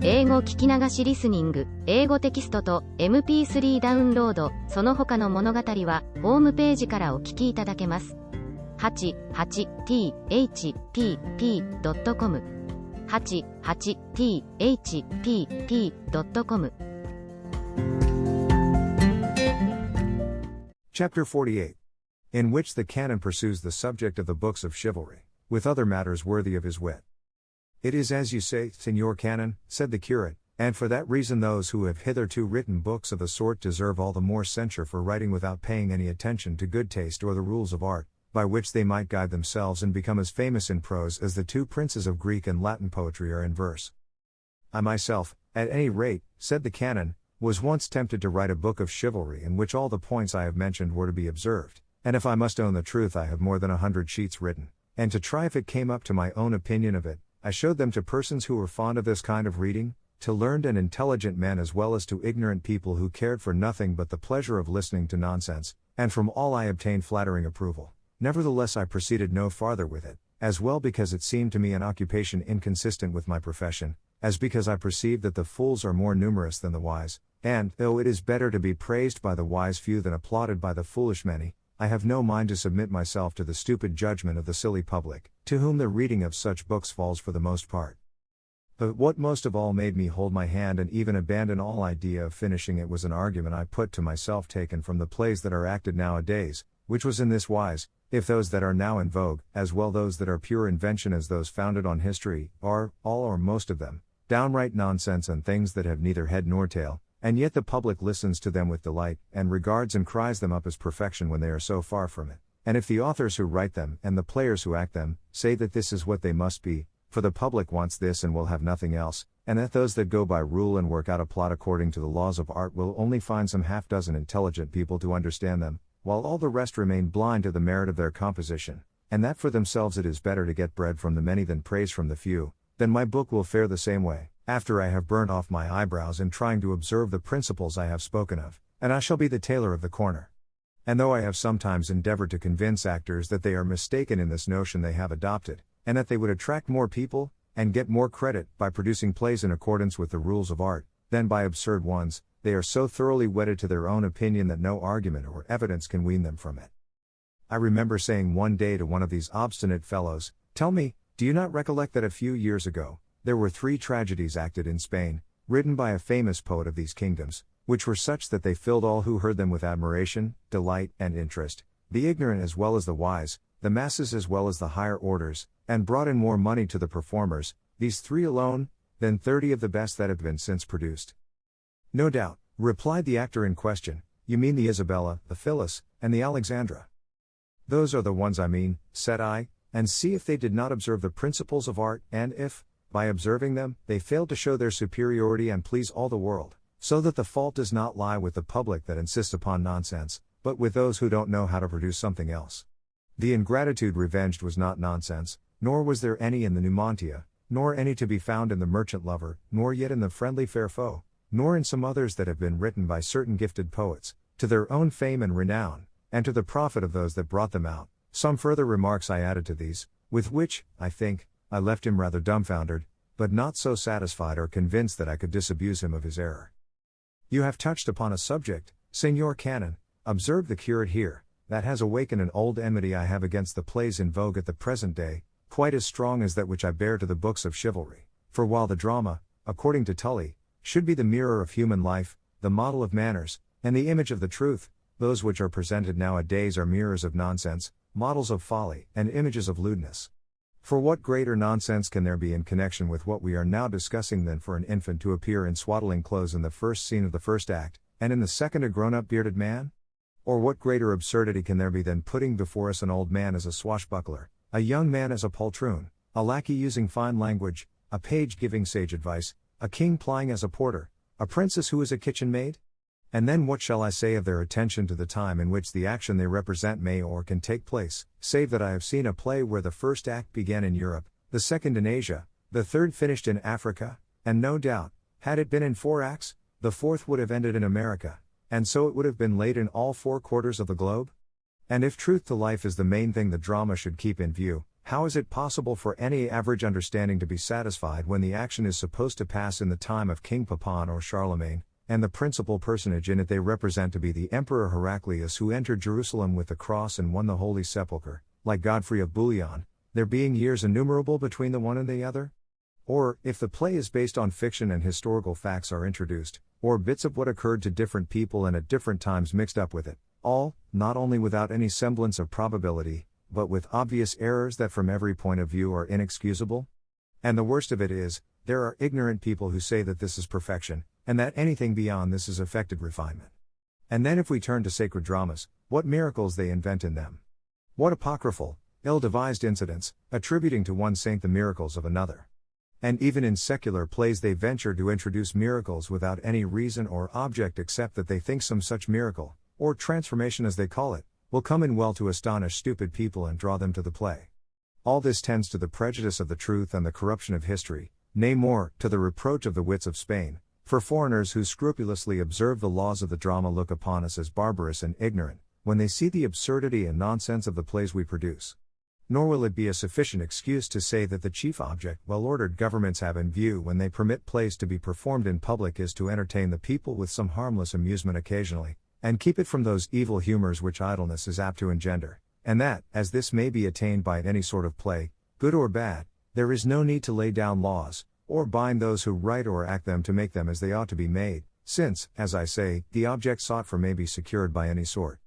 英語聞き流しリスニング、英語テキストと MP3 ダウンロード、その他の物語はホームページからお聞きいただけます。88thpp.com 88thpp.com Chapter 48. In which the canon pursues the subject of the books of chivalry, with other matters worthy of his wit. It is as you say, Signor Canon, said the curate, and for that reason those who have hitherto written books of the sort deserve all the more censure for writing without paying any attention to good taste or the rules of art, by which they might guide themselves and become as famous in prose as the two princes of Greek and Latin poetry are in verse. I myself, at any rate, said the canon, was once tempted to write a book of chivalry in which all the points I have mentioned were to be observed, and if I must own the truth I have more than 100 sheets written, and to try if it came up to my own opinion of it, I showed them to persons who were fond of this kind of reading, to learned and intelligent men as well as to ignorant people who cared for nothing but the pleasure of listening to nonsense, and from all I obtained flattering approval. Nevertheless I proceeded no farther with it, as well because it seemed to me an occupation inconsistent with my profession, as because I perceived that the fools are more numerous than the wise, and, though it is better to be praised by the wise few than applauded by the foolish many, I have no mind to submit myself to the stupid judgment of the silly public, to whom the reading of such books falls for the most part. But what most of all made me hold my hand and even abandon all idea of finishing it was an argument I put to myself taken from the plays that are acted nowadays, which was in this wise: if those that are now in vogue, as well those that are pure invention as those founded on history, are, all or most of them, downright nonsense and things that have neither head nor tail, and yet the public listens to them with delight, and regards and cries them up as perfection when they are so far from it, and if the authors who write them, and the players who act them, say that this is what they must be, for the public wants this and will have nothing else, and that those that go by rule and work out a plot according to the laws of art will only find some half-dozen intelligent people to understand them, while all the rest remain blind to the merit of their composition, and that for themselves it is better to get bread from the many than praise from the few, then my book will fare the same way, after I have burnt off my eyebrows in trying to observe the principles I have spoken of, and I shall be the tailor of the corner. And though I have sometimes endeavored to convince actors that they are mistaken in this notion they have adopted, and that they would attract more people, and get more credit, by producing plays in accordance with the rules of art, than by absurd ones, they are so thoroughly wedded to their own opinion that no argument or evidence can wean them from it. I remember saying one day to one of these obstinate fellows, "Tell me, do you not recollect that a few years ago, there were 3 tragedies acted in Spain, written by a famous poet of these kingdoms, which were such that they filled all who heard them with admiration, delight, and interest, the ignorant as well as the wise, the masses as well as the higher orders, and brought in more money to the performers, these 3 alone, than 30 of the best that have been since produced?" "No doubt," replied the actor in question, "you mean the Isabella, the Phyllis, and the Alexandra." "Those are the ones I mean," said I, "and see if they did not observe the principles of art, and if, by observing them, they failed to show their superiority and please all the world, so that the fault does not lie with the public that insists upon nonsense, but with those who don't know how to produce something else. The ingratitude revenged was not nonsense, nor was there any in the Numantia, nor any to be found in the Merchant Lover, nor yet in the Friendly Fair Foe, nor in some others that have been written by certain gifted poets, to their own fame and renown, and to the profit of those that brought them out." Some further remarks I added to these, with which, I think, I left him rather dumbfounded, but not so satisfied or convinced that I could disabuse him of his error. "You have touched upon a subject, Signor Canon," observed the curate here, "that has awakened an old enmity I have against the plays in vogue at the present day, quite as strong as that which I bear to the books of chivalry, for while the drama, according to Tully, should be the mirror of human life, the model of manners, and the image of the truth, those which are presented nowadays are mirrors of nonsense, models of folly, and images of lewdness. For what greater nonsense can there be in connection with what we are now discussing than for an infant to appear in swaddling clothes in the first scene of the first act, and in the second a grown-up bearded man? Or what greater absurdity can there be than putting before us an old man as a swashbuckler, a young man as a poltroon, a lackey using fine language, a page giving sage advice, a king plying as a porter, a princess who is a kitchen maid? And then what shall I say of their attention to the time in which the action they represent may or can take place, save that I have seen a play where the first act began in Europe, the second in Asia, the third finished in Africa, and no doubt, had it been in 4 acts, the fourth would have ended in America, and so it would have been laid in all 4 quarters of the globe? And if truth to life is the main thing the drama should keep in view, How is it possible for any average understanding to be satisfied when the action is supposed to pass in the time of King Papan or Charlemagne, and the principal personage in it they represent to be the Emperor Heraclius who entered Jerusalem with the cross and won the Holy Sepulchre, like Godfrey of Bouillon, there being years innumerable between the one and the other? Or, if the play is based on fiction and historical facts are introduced, or bits of what occurred to different people and at different times mixed up with it, all, not only without any semblance of probability, but with obvious errors that from every point of view are inexcusable? And the worst of it is, there are ignorant people who say that this is perfection, and that anything beyond this is affected refinement. And then if we turn to sacred dramas, what miracles they invent in them. What apocryphal, ill-devised incidents, attributing to one saint the miracles of another. And even in secular plays they venture to introduce miracles without any reason or object except that they think some such miracle, or transformation as they call it, will come in well to astonish stupid people and draw them to the play. All this tends to the prejudice of the truth and the corruption of history, nay more, to the reproach of the wits of Spain, for foreigners who scrupulously observe the laws of the drama look upon us as barbarous and ignorant, when they see the absurdity and nonsense of the plays we produce. Nor will it be a sufficient excuse to say that the chief object well-ordered governments have in view when they permit plays to be performed in public is to entertain the people with some harmless amusement occasionally, and keep it from those evil humors which idleness is apt to engender, and that, as this may be attained by any sort of play, good or bad, there is no need to lay down laws, or bind those who write or act them to make them as they ought to be made, since, as I say, the object sought for may be secured by any sort.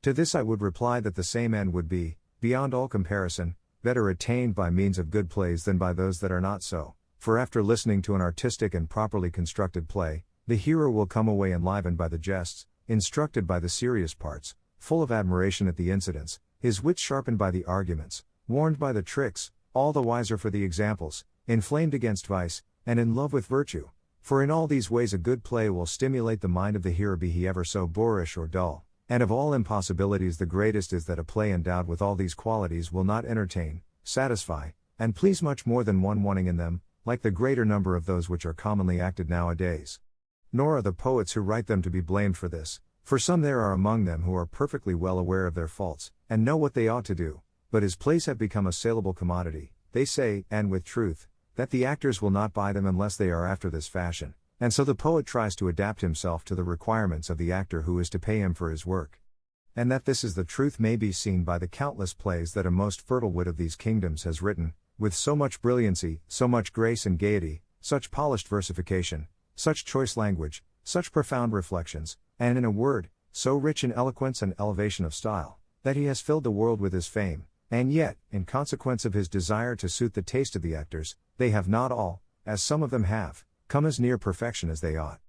To this I would reply that the same end would be, beyond all comparison, better attained by means of good plays than by those that are not so, for after listening to an artistic and properly constructed play, the hearer will come away enlivened by the jests, instructed by the serious parts, full of admiration at the incidents, his wits sharpened by the arguments, warned by the tricks, all the wiser for the examples, inflamed against vice, and in love with virtue, for in all these ways a good play will stimulate the mind of the hearer be he ever so boorish or dull, and of all impossibilities the greatest is that a play endowed with all these qualities will not entertain, satisfy, and please much more than one wanting in them, like the greater number of those which are commonly acted nowadays. Nor are the poets who write them to be blamed for this, for some there are among them who are perfectly well aware of their faults, and know what they ought to do, but as plays have become a saleable commodity, they say, and with truth, that the actors will not buy them unless they are after this fashion, and so the poet tries to adapt himself to the requirements of the actor who is to pay him for his work. And that this is the truth may be seen by the countless plays that a most fertile wit of these kingdoms has written, with so much brilliancy, so much grace and gaiety, such polished versification, such choice language, such profound reflections, and in a word, so rich in eloquence and elevation of style, that he has filled the world with his fame, and yet, in consequence of his desire to suit the taste of the actors, they have not all, as some of them have, come as near perfection as they ought.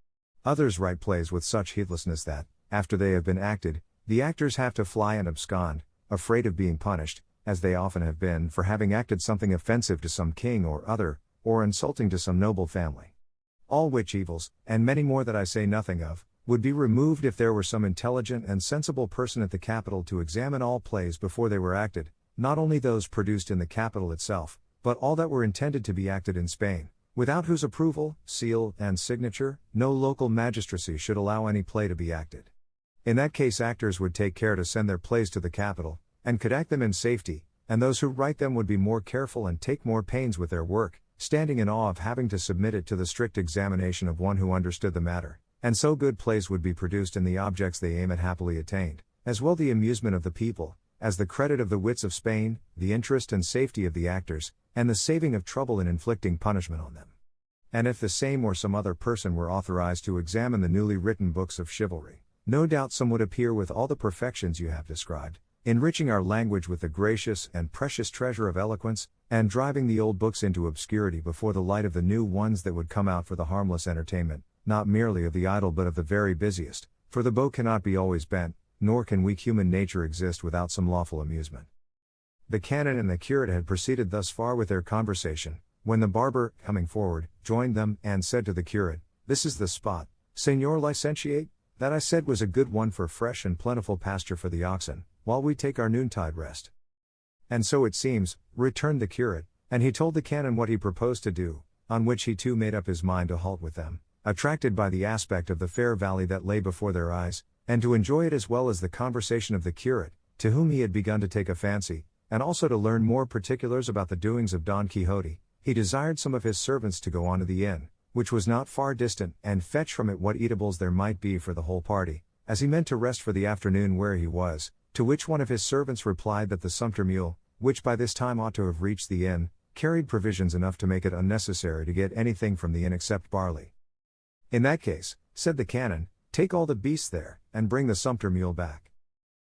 Others write plays with such heedlessness that, after they have been acted, the actors have to fly and abscond, afraid of being punished, as they often have been for having acted something offensive to some king or other, or insulting to some noble family. All which evils, and many more that I say nothing of, would be removed if there were some intelligent and sensible person at the capital to examine all plays before they were acted, not only those produced in the capital itself, but all that were intended to be acted in Spain, without whose approval, seal, and signature, no local magistracy should allow any play to be acted. In that case actors would take care to send their plays to the capital, and could act them in safety, and those who write them would be more careful and take more pains with their work, standing in awe of having to submit it to the strict examination of one who understood the matter, and so good plays would be produced and the objects they aim at happily attained, as well the amusement of the people, as the credit of the wits of Spain, the interest and safety of the actors, and the saving of trouble in inflicting punishment on them. And if the same or some other person were authorized to examine the newly written books of chivalry, no doubt some would appear with all the perfections you have described, enriching our language with the gracious and precious treasure of eloquence, and driving the old books into obscurity before the light of the new ones that would come out for the harmless entertainment, not merely of the idle but of the very busiest, for the bow cannot be always bent, nor can weak human nature exist without some lawful amusement. The canon and the curate had proceeded thus far with their conversation, when the barber, coming forward, joined them, and said to the curate, "This is the spot, Señor Licentiate, that I said was a good one for fresh and plentiful pasture for the oxen, while we take our noontide rest." "And so it seems," returned the curate, and he told the canon what he proposed to do, on which he too made up his mind to halt with them, attracted by the aspect of the fair valley that lay before their eyes, and to enjoy it as well as the conversation of the curate, to whom he had begun to take a fancy, and also to learn more particulars about the doings of Don Quixote, he desired some of his servants to go on to the inn, which was not far distant, and fetch from it what eatables there might be for the whole party, as he meant to rest for the afternoon where he was, to which one of his servants replied that the sumpter mule, which by this time ought to have reached the inn, carried provisions enough to make it unnecessary to get anything from the inn except barley. In that case, said the canon, take all the beasts there, and bring the sumpter mule back.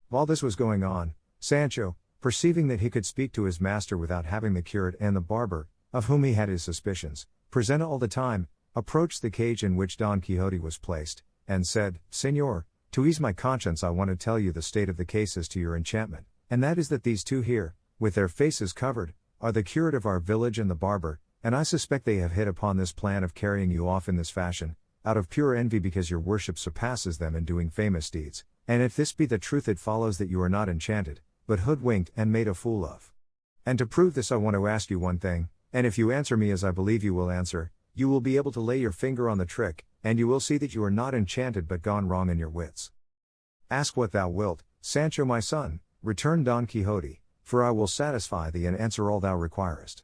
While this was going on, Sancho, perceiving that he could speak to his master without having the curate and the barber, of whom he had his suspicions, present all the time, approached the cage in which Don Quixote was placed, and said, Señor, to ease my conscience I want to tell you the state of the case as to your enchantment, and that is that these two here, with their faces covered, are the curate of our village and the barber, and I suspect they have hit upon this plan of carrying you off in this fashion, out of pure envy because your worship surpasses them in doing famous deeds, and if this be the truth it follows that you are not enchanted, but hoodwinked and made a fool of. And to prove this I want to ask you one thing, and if you answer me as I believe you will answer, you will be able to lay your finger on the trick, and you will see that you are not enchanted but gone wrong in your wits. Ask what thou wilt, Sancho my son, returned Don Quixote, for I will satisfy thee and answer all thou requirest.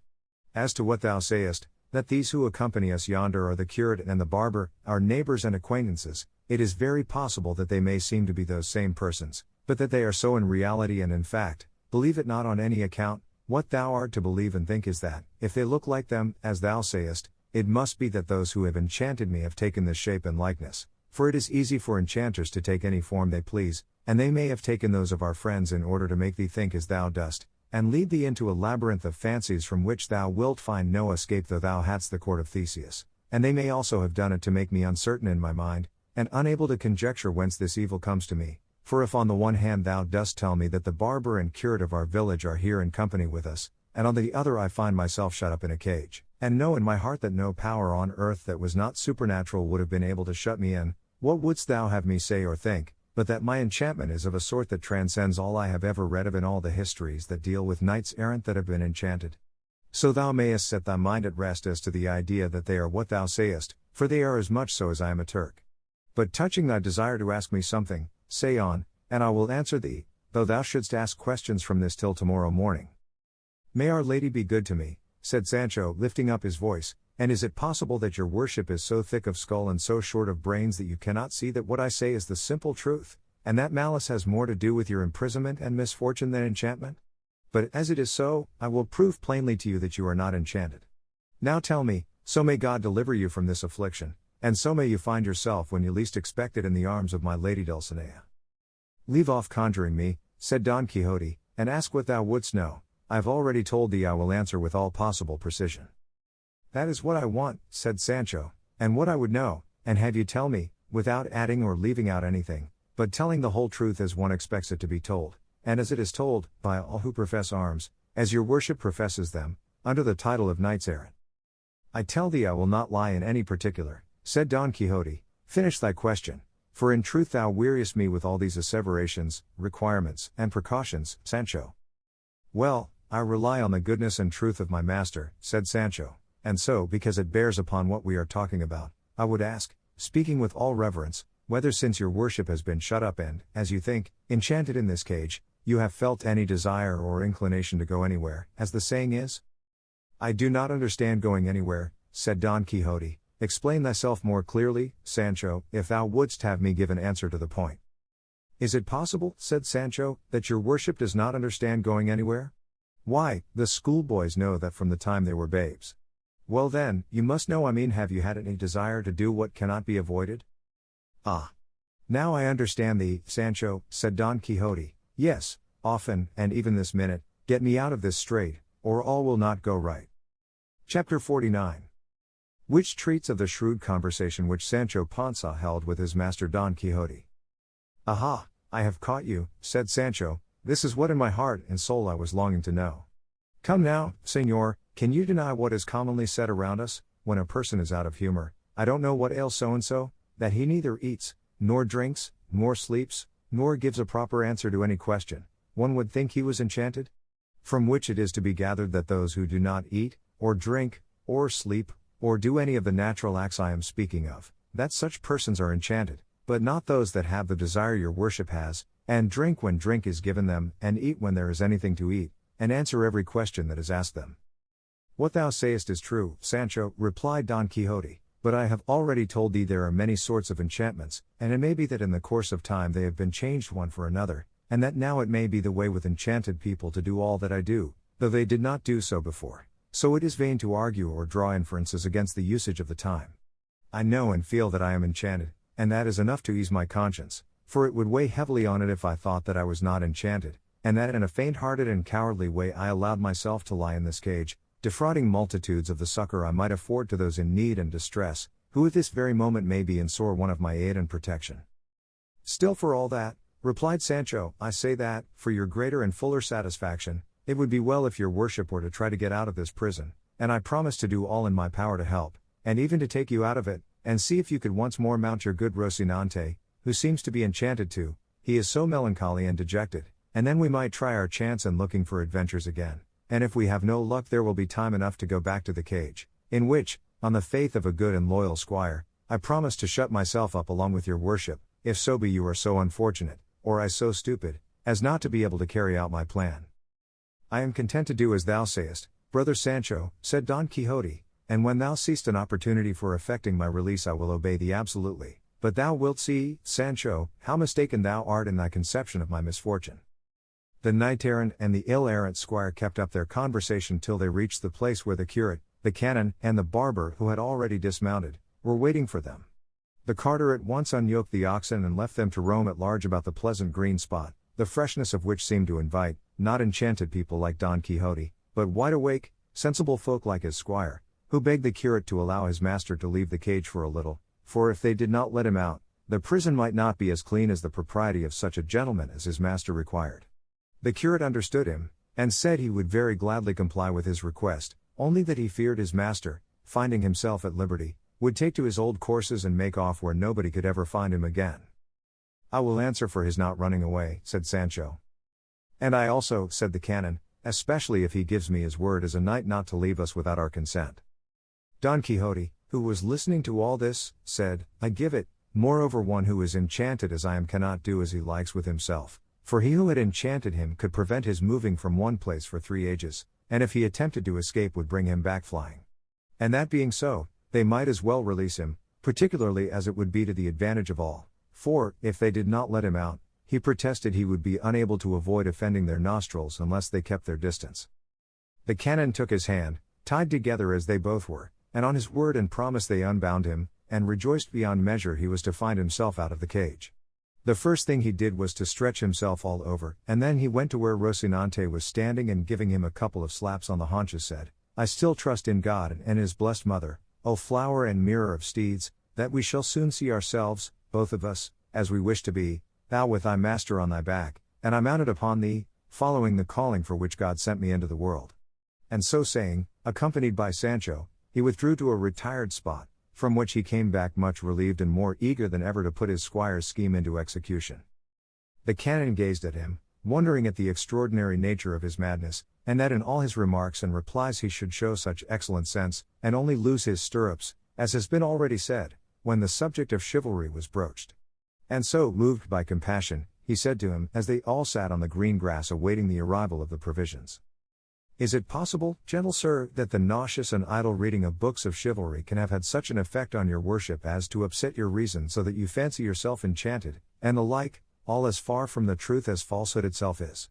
As to what thou sayest, that these who accompany us yonder are the curate and the barber, our neighbors and acquaintances, it is very possible that they may seem to be those same persons, but that they are so in reality and in fact, believe it not on any account. What thou art to believe and think is that, if they look like them, as thou sayest, it must be that those who have enchanted me have taken this shape and likeness, for it is easy for enchanters to take any form they please, and they may have taken those of our friends in order to make thee think as thou dost, and lead thee into a labyrinth of fancies from which thou wilt find no escape though thou hadst the court of Theseus, and they may also have done it to make me uncertain in my mind, and unable to conjecture whence this evil comes to me. For if on the one hand thou dost tell me that the barber and curate of our village are here in company with us, and on the other I find myself shut up in a cage, and know in my heart that no power on earth that was not supernatural would have been able to shut me in, what wouldst thou have me say or think, but that my enchantment is of a sort that transcends all I have ever read of in all the histories that deal with knights errant that have been enchanted? So thou mayest set thy mind at rest as to the idea that they are what thou sayest, for they are as much so as I am a Turk. But touching thy desire to ask me something, say on, and I will answer thee, though thou shouldst ask questions from this till tomorrow morning. May Our Lady be good to me, said Sancho, lifting up his voice, and is it possible that your worship is so thick of skull and so short of brains that you cannot see that what I say is the simple truth, and that malice has more to do with your imprisonment and misfortune than enchantment? But as it is so, I will prove plainly to you that you are not enchanted. Now tell me, so may God deliver you from this affliction, and so may you find yourself when you least expect it in the arms of my lady Dulcinea. Leave off conjuring me, said Don Quixote, and ask what thou wouldst know. I have already told thee I will answer with all possible precision. That is what I want, said Sancho, and what I would know, and have you tell me, without adding or leaving out anything, but telling the whole truth as one expects it to be told, and as it is told, by all who profess arms, as your worship professes them, under the title of knights errant. I tell thee I will not lie in any particular, said Don Quixote. Finish thy question. For in truth thou weariest me with all these asseverations, requirements, and precautions, Sancho. Well, I rely on the goodness and truth of my master, said Sancho, and so, because it bears upon what we are talking about, I would ask, speaking with all reverence, whether since your worship has been shut up and, as you think, enchanted in this cage, you have felt any desire or inclination to go anywhere, as the saying is? I do not understand going anywhere, said Don Quixote. Explain thyself more clearly, Sancho, if thou wouldst have me give an answer to the point. Is it possible, said Sancho, that your worship does not understand going anywhere? Why, the schoolboys know that from the time they were babes. Well then, you must know have you had any desire to do what cannot be avoided? Ah! Now I understand thee, Sancho, said Don Quixote. Yes, often, and even this minute, get me out of this strait, or all will not go right. Chapter 49. Which treats of the shrewd conversation which Sancho Panza held with his master Don Quixote. Aha, I have caught you, said Sancho, this is what in my heart and soul I was longing to know. Come now, Señor, can you deny what is commonly said around us, when a person is out of humor, I don't know what ails so-and-so, that he neither eats, nor drinks, nor sleeps, nor gives a proper answer to any question, one would think he was enchanted? From which it is to be gathered that those who do not eat, or drink, or sleep, or do any of the natural acts I am speaking of, that such persons are enchanted, but not those that have the desire your worship has, and drink when drink is given them, and eat when there is anything to eat, and answer every question that is asked them. What thou sayest is true, Sancho, replied Don Quixote, but I have already told thee there are many sorts of enchantments, and it may be that in the course of time they have been changed one for another, and that now it may be the way with enchanted people to do all that I do, though they did not do so before. So it is vain to argue or draw inferences against the usage of the time. I know and feel that I am enchanted, and that is enough to ease my conscience, for it would weigh heavily on it if I thought that I was not enchanted, and that in a faint-hearted and cowardly way I allowed myself to lie in this cage, defrauding multitudes of the succor I might afford to those in need and distress, who at this very moment may be in sore want of my aid and protection. Still for all that, replied Sancho, I say that, for your greater and fuller satisfaction, it would be well if your worship were to try to get out of this prison, and I promise to do all in my power to help, and even to take you out of it, and see if you could once more mount your good Rocinante, who seems to be enchanted too, he is so melancholy and dejected, and then we might try our chance in looking for adventures again, and if we have no luck there will be time enough to go back to the cage, in which, on the faith of a good and loyal squire, I promise to shut myself up along with your worship, if so be you are so unfortunate, or I so stupid, as not to be able to carry out my plan. I am content to do as thou sayest, brother Sancho, said Don Quixote, and when thou seest an opportunity for effecting my release I will obey thee absolutely, but thou wilt see, Sancho, how mistaken thou art in thy conception of my misfortune. The knight-errant and the ill-errant squire kept up their conversation till they reached the place where the curate, the canon, and the barber, who had already dismounted, were waiting for them. The carter at once unyoked the oxen and left them to roam at large about the pleasant green spot, the freshness of which seemed to invite, not enchanted people like Don Quixote, but wide-awake, sensible folk like his squire, who begged the curate to allow his master to leave the cage for a little, for if they did not let him out, the prison might not be as clean as the propriety of such a gentleman as his master required. The curate understood him, and said he would very gladly comply with his request, only that he feared his master, finding himself at liberty, would take to his old courses and make off where nobody could ever find him again. I will answer for his not running away, said Sancho. And I also, said the canon, especially if he gives me his word as a knight not to leave us without our consent. Don Quixote, who was listening to all this, said, I give it, moreover one who is enchanted as I am cannot do as he likes with himself, for he who had enchanted him could prevent his moving from one place for 3 ages, and if he attempted to escape would bring him back flying. And that being so, they might as well release him, particularly as it would be to the advantage of all, for, if they did not let him out, he protested he would be unable to avoid offending their nostrils unless they kept their distance. The canon took his hand, tied together as they both were, and on his word and promise they unbound him, and rejoiced beyond measure he was to find himself out of the cage. The first thing he did was to stretch himself all over, and then he went to where Rocinante was standing and giving him a couple of slaps on the haunches said, I still trust in God and his blessed mother, O flower and mirror of steeds, that we shall soon see ourselves, both of us, as we wish to be, thou with thy master on thy back, and I mounted upon thee, following the calling for which God sent me into the world. And so saying, accompanied by Sancho, he withdrew to a retired spot, from which he came back much relieved and more eager than ever to put his squire's scheme into execution. The canon gazed at him, wondering at the extraordinary nature of his madness, and that in all his remarks and replies he should show such excellent sense, and only lose his stirrups, as has been already said, when the subject of chivalry was broached. And so, moved by compassion, he said to him, as they all sat on the green grass awaiting the arrival of the provisions, Is it possible, gentle sir, that the nauseous and idle reading of books of chivalry can have had such an effect on your worship as to upset your reason so that you fancy yourself enchanted, and the like, all as far from the truth as falsehood itself is?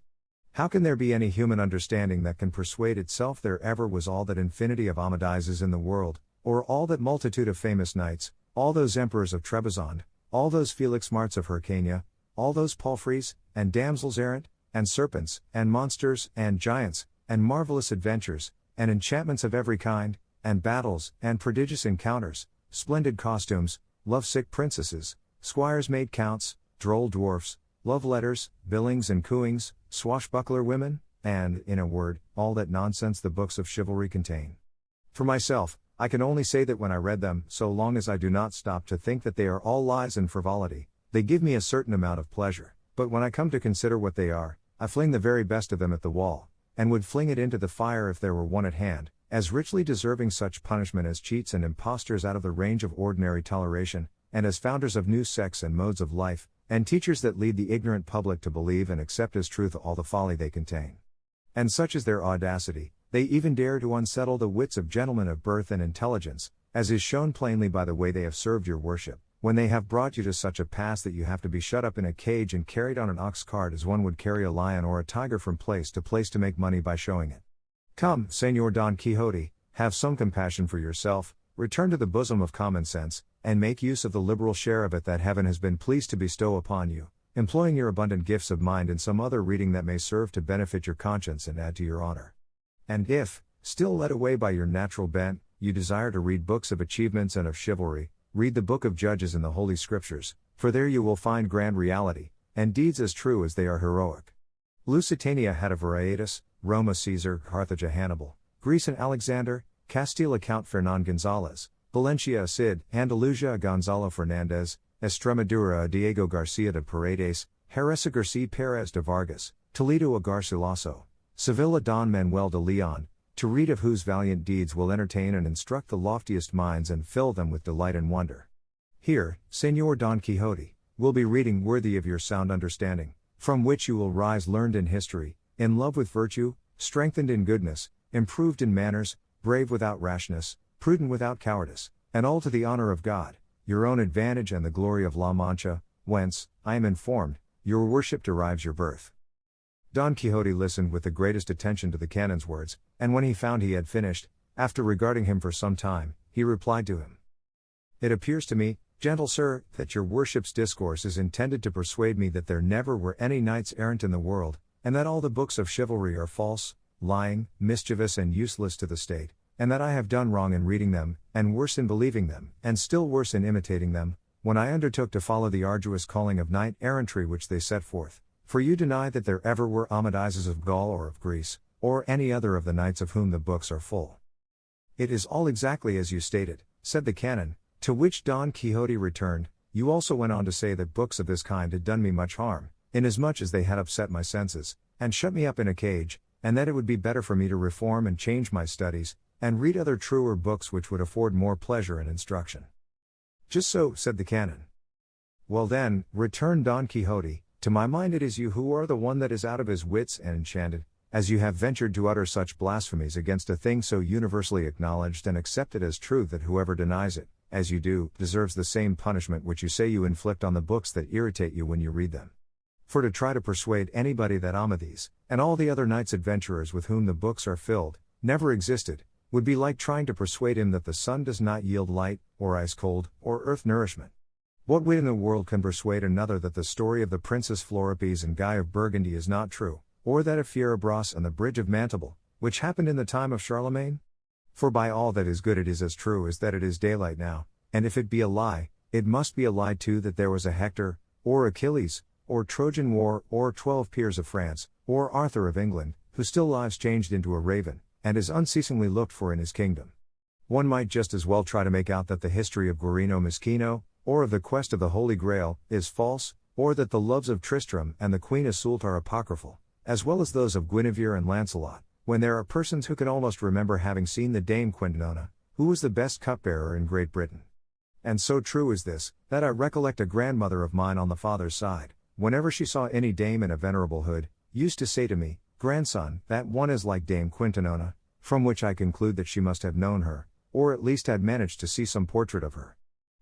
How can there be any human understanding that can persuade itself there ever was all that infinity of Amadises in the world, or all that multitude of famous knights, all those emperors of Trebizond, all those Felix Marts of Hyrcania, all those palfreys, and damsels errant, and serpents, and monsters, and giants, and marvelous adventures, and enchantments of every kind, and battles, and prodigious encounters, splendid costumes, love-sick princesses, squires-made counts, droll dwarfs, love letters, billings and cooings, swashbuckler women, and, in a word, all that nonsense the books of chivalry contain. For myself, I can only say that when I read them, so long as I do not stop to think that they are all lies and frivolity, they give me a certain amount of pleasure, but when I come to consider what they are, I fling the very best of them at the wall, and would fling it into the fire if there were one at hand, as richly deserving such punishment as cheats and impostors out of the range of ordinary toleration, and as founders of new sects and modes of life, and teachers that lead the ignorant public to believe and accept as truth all the folly they contain. And such is their audacity, they even dare to unsettle the wits of gentlemen of birth and intelligence, as is shown plainly by the way they have served your worship, when they have brought you to such a pass that you have to be shut up in a cage and carried on an ox cart as one would carry a lion or a tiger from place to make money by showing it. Come, Señor Don Quixote, have some compassion for yourself, return to the bosom of common sense, and make use of the liberal share of it that heaven has been pleased to bestow upon you, employing your abundant gifts of mind in some other reading that may serve to benefit your conscience and add to your honor. And if, still led away by your natural bent, you desire to read books of achievements and of chivalry, read the book of Judges in the Holy Scriptures, for there you will find grand reality, and deeds as true as they are heroic. Lusitania had a Viriatus, Rome a Caesar, Carthage a Hannibal, Greece an Alexander, Castile a Count Fernán González, Valencia a Cid, Andalusia a Gonzalo Fernández, Extremadura a Diego García de Paredes, Jerez a García Pérez de Vargas, Toledo a Garcilaso, Seville a Don Manuel de Leon, to read of whose valiant deeds will entertain and instruct the loftiest minds and fill them with delight and wonder. Here, Señor Don Quixote, will be reading worthy of your sound understanding, from which you will rise learned in history, in love with virtue, strengthened in goodness, improved in manners, brave without rashness, prudent without cowardice, and all to the honor of God, your own advantage and the glory of La Mancha, whence, I am informed, your worship derives your birth. Don Quixote listened with the greatest attention to the canon's words, and when he found he had finished, after regarding him for some time, he replied to him. It appears to me, gentle sir, that your worship's discourse is intended to persuade me that there never were any knights errant in the world, and that all the books of chivalry are false, lying, mischievous and useless to the state, and that I have done wrong in reading them, and worse in believing them, and still worse in imitating them, when I undertook to follow the arduous calling of knight-errantry which they set forth. For you deny that there ever were Amadises of Gaul or of Greece, or any other of the knights of whom the books are full. It is all exactly as you stated, said the canon, to which Don Quixote returned. You also went on to say that books of this kind had done me much harm, inasmuch as they had upset my senses, and shut me up in a cage, and that it would be better for me to reform and change my studies, and read other truer books which would afford more pleasure and instruction. Just so, said the canon. Well then, returned Don Quixote, to my mind it is you who are the one that is out of his wits and enchanted, as you have ventured to utter such blasphemies against a thing so universally acknowledged and accepted as true that whoever denies it, as you do, deserves the same punishment which you say you inflict on the books that irritate you when you read them. For to try to persuade anybody that Amadis, and all the other knights adventurers with whom the books are filled, never existed, would be like trying to persuade him that the sun does not yield light, or ice cold, or earth nourishment. What wit in the world can persuade another that the story of the Princess Floripes and Guy of Burgundy is not true, or that of Fierabras and the Bridge of Mantable, which happened in the time of Charlemagne? For by all that is good it is as true as that it is daylight now, and if it be a lie, it must be a lie too that there was a Hector, or Achilles, or Trojan War, or 12 peers of France, or Arthur of England, who still lives changed into a raven, and is unceasingly looked for in his kingdom. One might just as well try to make out that the history of Guarino Misquino, or of the quest of the Holy Grail, is false, or that the loves of Tristram and the Queen Iseult are apocryphal, as well as those of Guinevere and Lancelot, when there are persons who can almost remember having seen the Dame Quintanona, who was the best cupbearer in Great Britain. And so true is this, that I recollect a grandmother of mine on the father's side, whenever she saw any dame in a venerable hood, used to say to me, "Grandson, that one is like Dame Quintanona," from which I conclude that she must have known her, or at least had managed to see some portrait of her.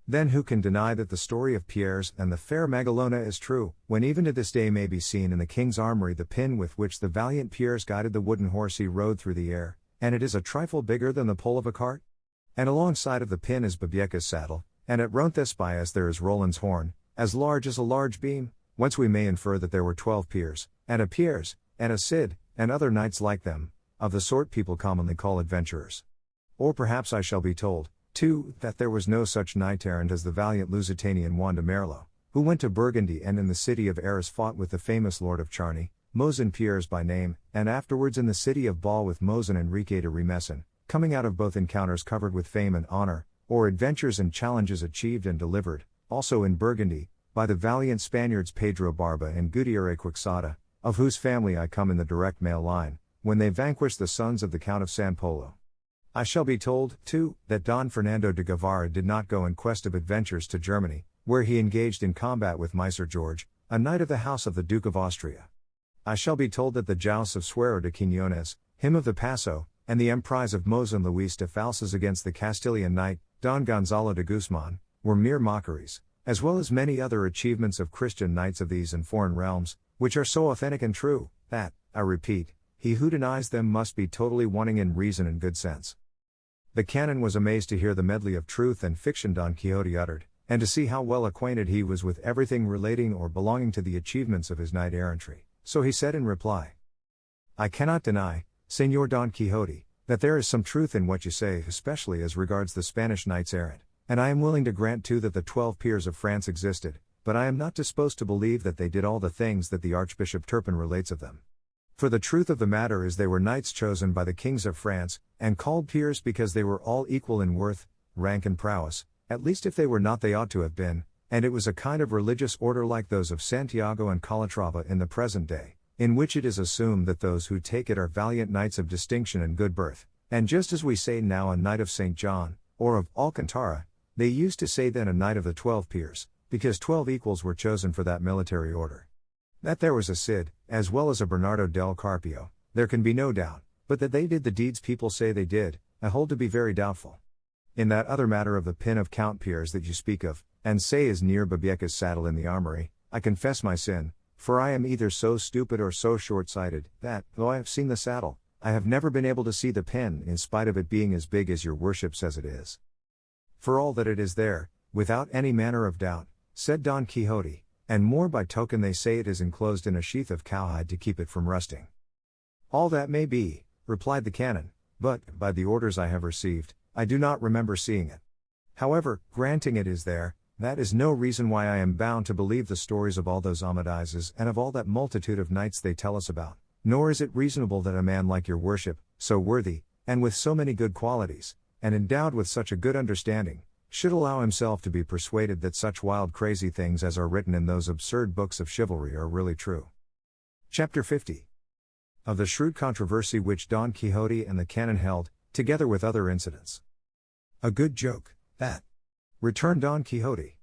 Then who can deny that the story of Pierres and the fair Magalona is true, when even to this day may be seen in the king's armory the pin with which the valiant Pierres guided the wooden horse he rode through the air, and it is a trifle bigger than the pole of a cart? And alongside of the pin is Babieca's saddle, and at Roncesvalles there is Roland's horn, as large as a large beam, whence we may infer that there were 12 peers, and a Pierres, and a Cid, and other knights like them, of the sort people commonly call adventurers. Or perhaps I shall be told, too, that there was no such knight-errant as the valiant Lusitanian Juan de Merlo, who went to Burgundy and in the city of Arras fought with the famous lord of Charny, Mosen Pierres by name, and afterwards in the city of Ball with Mosen Enrique de Remessen, coming out of both encounters covered with fame and honor, or adventures and challenges achieved and delivered, also in Burgundy, by the valiant Spaniards Pedro Barba and Gutierre Quixada, of whose family I come in the direct male line, when they vanquished the sons of the Count of San Polo. I shall be told, too, that Don Fernando de Guevara did not go in quest of adventures to Germany, where he engaged in combat with Micer George, a knight of the house of the Duke of Austria. I shall be told that the jousts of Suero de Quiñones, him of the Paso, and the emprise of Mozan Luis de Falsas against the Castilian knight, Don Gonzalo de Guzman, were mere mockeries, as well as many other achievements of Christian knights of these and foreign realms, which are so authentic and true, that, I repeat, he who denies them must be totally wanting in reason and good sense. The canon was amazed to hear the medley of truth and fiction Don Quixote uttered, and to see how well acquainted he was with everything relating or belonging to the achievements of his knight-errantry. So he said in reply, I cannot deny, Señor Don Quixote, that there is some truth in what you say, especially as regards the Spanish knights errant, and I am willing to grant too that the 12 peers of France existed, but I am not disposed to believe that they did all the things that the Archbishop Turpin relates of them. For the truth of the matter is they were knights chosen by the kings of France, and called peers because they were all equal in worth, rank and prowess, at least if they were not they ought to have been, and it was a kind of religious order like those of Santiago and Calatrava in the present day, in which it is assumed that those who take it are valiant knights of distinction and good birth, and just as we say now a knight of St. John, or of Alcantara, they used to say then a knight of the 12 peers, because 12 equals were chosen for that military order. That there was a Cid, as well as a Bernardo del Carpio, there can be no doubt, but that they did the deeds people say they did, I hold to be very doubtful. In that other matter of the pin of Count Piers that you speak of, and say is near Babieca's saddle in the armory, I confess my sin, for I am either so stupid or so short-sighted, that, though I have seen the saddle, I have never been able to see the pin in spite of it being as big as your worship says it is. For all that it is there, without any manner of doubt, said Don Quixote, and more by token they say it is enclosed in a sheath of cowhide to keep it from rusting. All that may be, replied the canon, but, by the orders I have received, I do not remember seeing it. However, granting it is there, that is no reason why I am bound to believe the stories of all those Amadizes and of all that multitude of knights they tell us about, nor is it reasonable that a man like your worship, so worthy, and with so many good qualities, and endowed with such a good understanding, should allow himself to be persuaded that such wild crazy things as are written in those absurd books of chivalry are really true. Chapter 50. Of the shrewd controversy which Don Quixote and the canon held, together with other incidents. A good joke, that, returned Don Quixote.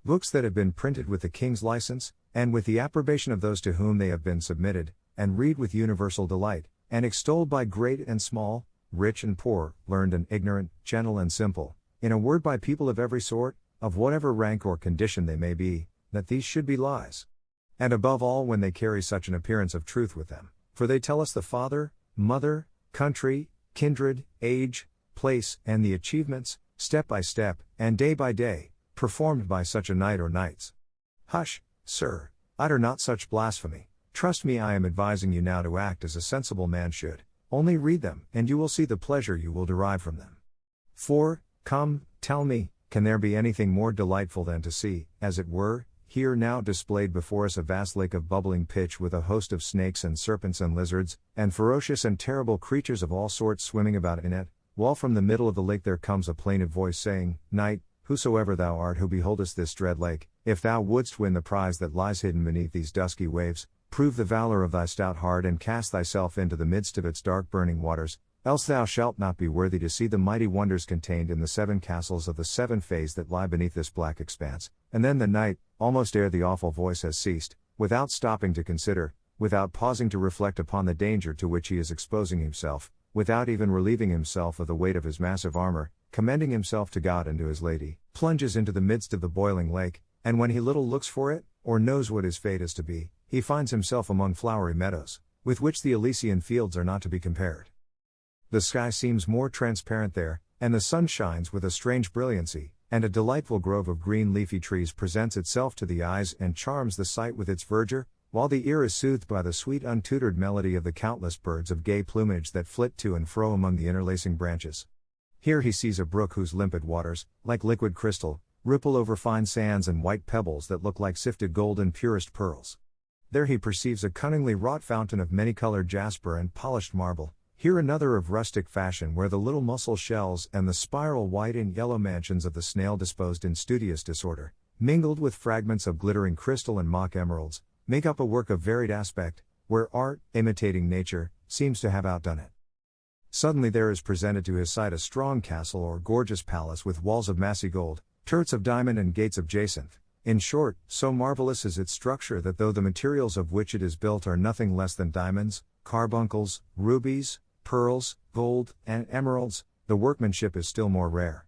Books that have been printed with the king's license, and with the approbation of those to whom they have been submitted, and read with universal delight, and extolled by great and small, rich and poor, learned and ignorant, gentle and simple, in a word by people of every sort, of whatever rank or condition they may be, that these should be lies. And above all when they carry such an appearance of truth with them, for they tell us the father, mother, country, kindred, age, place, and the achievements, step by step, and day by day, performed by such a knight or knights. Hush, sir, utter not such blasphemy, trust me I am advising you now to act as a sensible man should, only read them, and you will see the pleasure you will derive from them. For, come, tell me, can there be anything more delightful than to see, as it were, here now displayed before us a vast lake of bubbling pitch with a host of snakes and serpents and lizards, and ferocious and terrible creatures of all sorts swimming about in it, while from the middle of the lake there comes a plaintive voice saying, Knight, whosoever thou art who beholdest this dread lake, if thou wouldst win the prize that lies hidden beneath these dusky waves, prove the valor of thy stout heart and cast thyself into the midst of its dark burning waters, else thou shalt not be worthy to see the mighty wonders contained in the 7 castles of the 7 fays that lie beneath this black expanse. And then the knight, almost ere the awful voice has ceased, without stopping to consider, without pausing to reflect upon the danger to which he is exposing himself, without even relieving himself of the weight of his massive armor, commending himself to God and to his lady, plunges into the midst of the boiling lake, and when he little looks for it, or knows what his fate is to be, he finds himself among flowery meadows, with which the Elysian fields are not to be compared. The sky seems more transparent there, and the sun shines with a strange brilliancy, and a delightful grove of green leafy trees presents itself to the eyes and charms the sight with its verdure, while the ear is soothed by the sweet untutored melody of the countless birds of gay plumage that flit to and fro among the interlacing branches. Here he sees a brook whose limpid waters, like liquid crystal, ripple over fine sands and white pebbles that look like sifted gold and purest pearls. There he perceives a cunningly wrought fountain of many-colored jasper and polished marble, here another of rustic fashion where the little mussel shells and the spiral white and yellow mansions of the snail disposed in studious disorder, mingled with fragments of glittering crystal and mock emeralds, make up a work of varied aspect, where art, imitating nature, seems to have outdone it. Suddenly there is presented to his sight a strong castle or gorgeous palace with walls of massy gold, turrets of diamond and gates of jacinth, In short, so marvelous is its structure that though the materials of which it is built are nothing less than diamonds, carbuncles, rubies, pearls, gold, and emeralds, the workmanship is still more rare.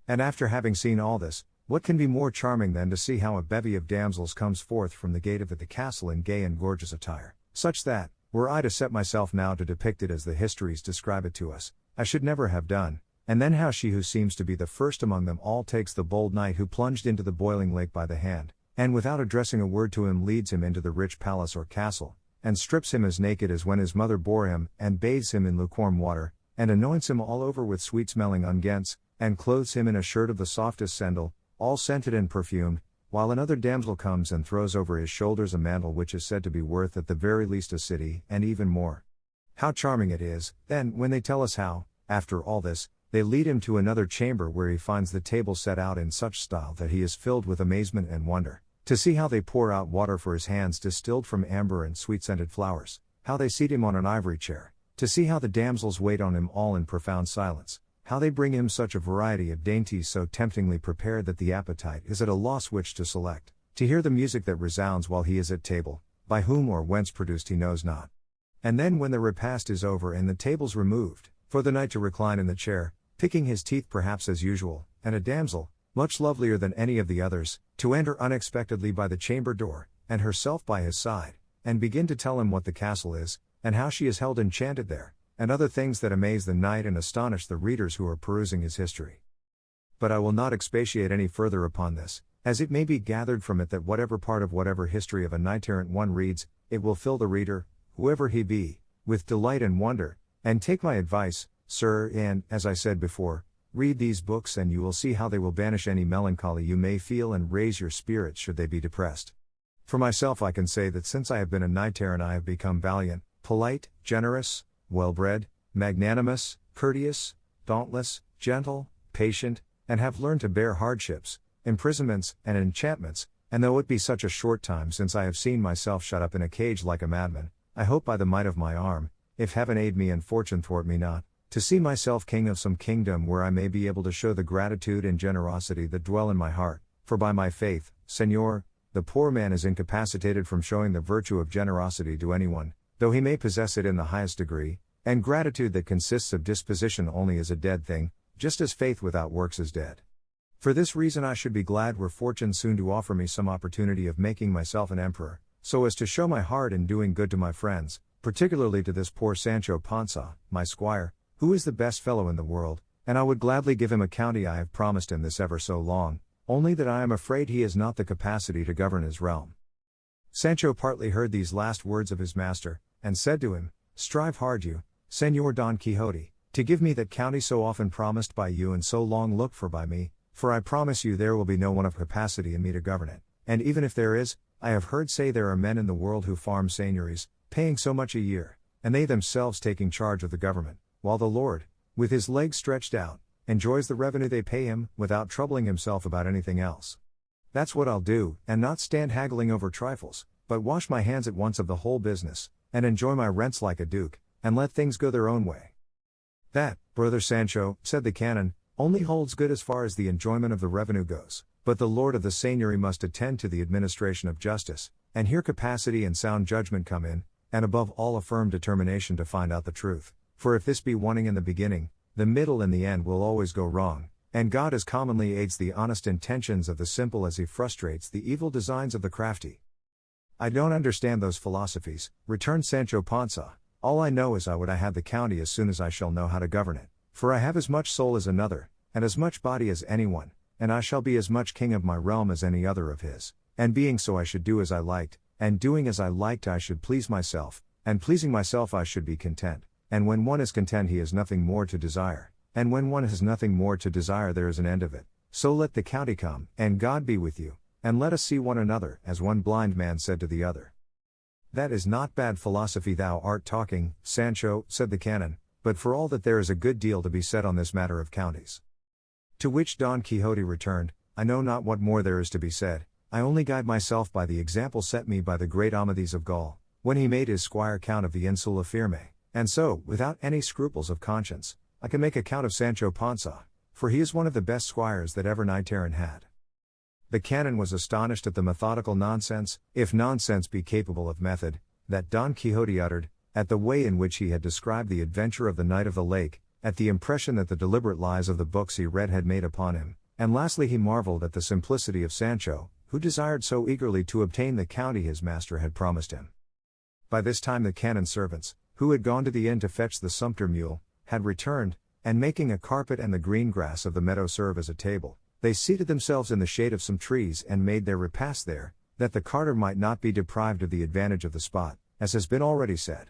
And after having seen all this, what can be more charming than to see how a bevy of damsels comes forth from the gate of the castle in gay and gorgeous attire, such that, were I to set myself now to depict it as the histories describe it to us, I should never have done, and then how she who seems to be the first among them all takes the bold knight who plunged into the boiling lake by the hand, and without addressing a word to him leads him into the rich palace or castle, and strips him as naked as when his mother bore him, and bathes him in lukewarm water, and anoints him all over with sweet-smelling unguents, and clothes him in a shirt of the softest sendal, all scented and perfumed, while another damsel comes and throws over his shoulders a mantle which is said to be worth at the very least a city, and even more. How charming it is, then, when they tell us how, after all this, they lead him to another chamber where he finds the table set out in such style that he is filled with amazement and wonder, to see how they pour out water for his hands distilled from amber and sweet-scented flowers, how they seat him on an ivory chair, to see how the damsels wait on him all in profound silence, how they bring him such a variety of dainties so temptingly prepared that the appetite is at a loss which to select, to hear the music that resounds while he is at table, by whom or whence produced he knows not. And then when the repast is over and the tables removed, for the knight to recline in the chair, picking his teeth perhaps as usual, and a damsel, much lovelier than any of the others, to enter unexpectedly by the chamber door, and herself by his side, and begin to tell him what the castle is, and how she is held enchanted there, and other things that amaze the knight and astonish the readers who are perusing his history. But I will not expatiate any further upon this, as it may be gathered from it that whatever part of whatever history of a knight-errant one reads, it will fill the reader, whoever he be, with delight and wonder, and take my advice, sir, and, as I said before, read these books and you will see how they will banish any melancholy you may feel and raise your spirits should they be depressed. For myself I can say that since I have been a knight-errant I have become valiant, polite, generous, well-bred, magnanimous, courteous, dauntless, gentle, patient, and have learned to bear hardships, imprisonments, and enchantments, and though it be such a short time since I have seen myself shut up in a cage like a madman, I hope by the might of my arm, if heaven aid me and fortune thwart me not, to see myself king of some kingdom where I may be able to show the gratitude and generosity that dwell in my heart, for by my faith, Señor, the poor man is incapacitated from showing the virtue of generosity to anyone, though he may possess it in the highest degree, and gratitude that consists of disposition only is a dead thing, just as faith without works is dead. For this reason I should be glad were fortune soon to offer me some opportunity of making myself an emperor, so as to show my heart in doing good to my friends, particularly to this poor Sancho Panza, my squire, who is the best fellow in the world, and I would gladly give him a county I have promised him this ever so long, only that I am afraid he has not the capacity to govern his realm. Sancho partly heard these last words of his master, and said to him, Strive hard you, Señor Don Quixote, to give me that county so often promised by you and so long looked for by me, for I promise you there will be no one of capacity in me to govern it, and even if there is, I have heard say there are men in the world who farm seigniories, paying so much a year, and they themselves taking charge of the government, while the Lord, with his legs stretched out, enjoys the revenue they pay him, without troubling himself about anything else. That's what I'll do, and not stand haggling over trifles, but wash my hands at once of the whole business, and enjoy my rents like a duke, and let things go their own way. That, brother Sancho, said the canon, only holds good as far as the enjoyment of the revenue goes, but the lord of the seigniory must attend to the administration of justice, and here capacity and sound judgment come in, and above all a firm determination to find out the truth. For if this be wanting in the beginning, the middle and the end will always go wrong, and God as commonly aids the honest intentions of the simple as he frustrates the evil designs of the crafty. I don't understand those philosophies, returned Sancho Panza, all I know is I would have the county as soon as I shall know how to govern it, for I have as much soul as another, and as much body as anyone, and I shall be as much king of my realm as any other of his, and being so I should do as I liked, and doing as I liked I should please myself, and pleasing myself I should be content. And when one is content he has nothing more to desire, and when one has nothing more to desire there is an end of it, so let the county come, and God be with you, and let us see one another, as one blind man said to the other. That is not bad philosophy thou art talking, Sancho, said the canon, but for all that there is a good deal to be said on this matter of counties. To which Don Quixote returned, I know not what more there is to be said, I only guide myself by the example set me by the great Amadis of Gaul, when he made his squire count of the Insula Firme. And so, without any scruples of conscience, I can make account of Sancho Panza, for he is one of the best squires that ever knight-errant had. The canon was astonished at the methodical nonsense, if nonsense be capable of method, that Don Quixote uttered, at the way in which he had described the adventure of the Knight of the Lake, at the impression that the deliberate lies of the books he read had made upon him, and lastly he marveled at the simplicity of Sancho, who desired so eagerly to obtain the county his master had promised him. By this time the canon's servants, who had gone to the inn to fetch the sumpter mule, had returned, and making a carpet and the green grass of the meadow serve as a table, they seated themselves in the shade of some trees and made their repast there, that the carter might not be deprived of the advantage of the spot, as has been already said.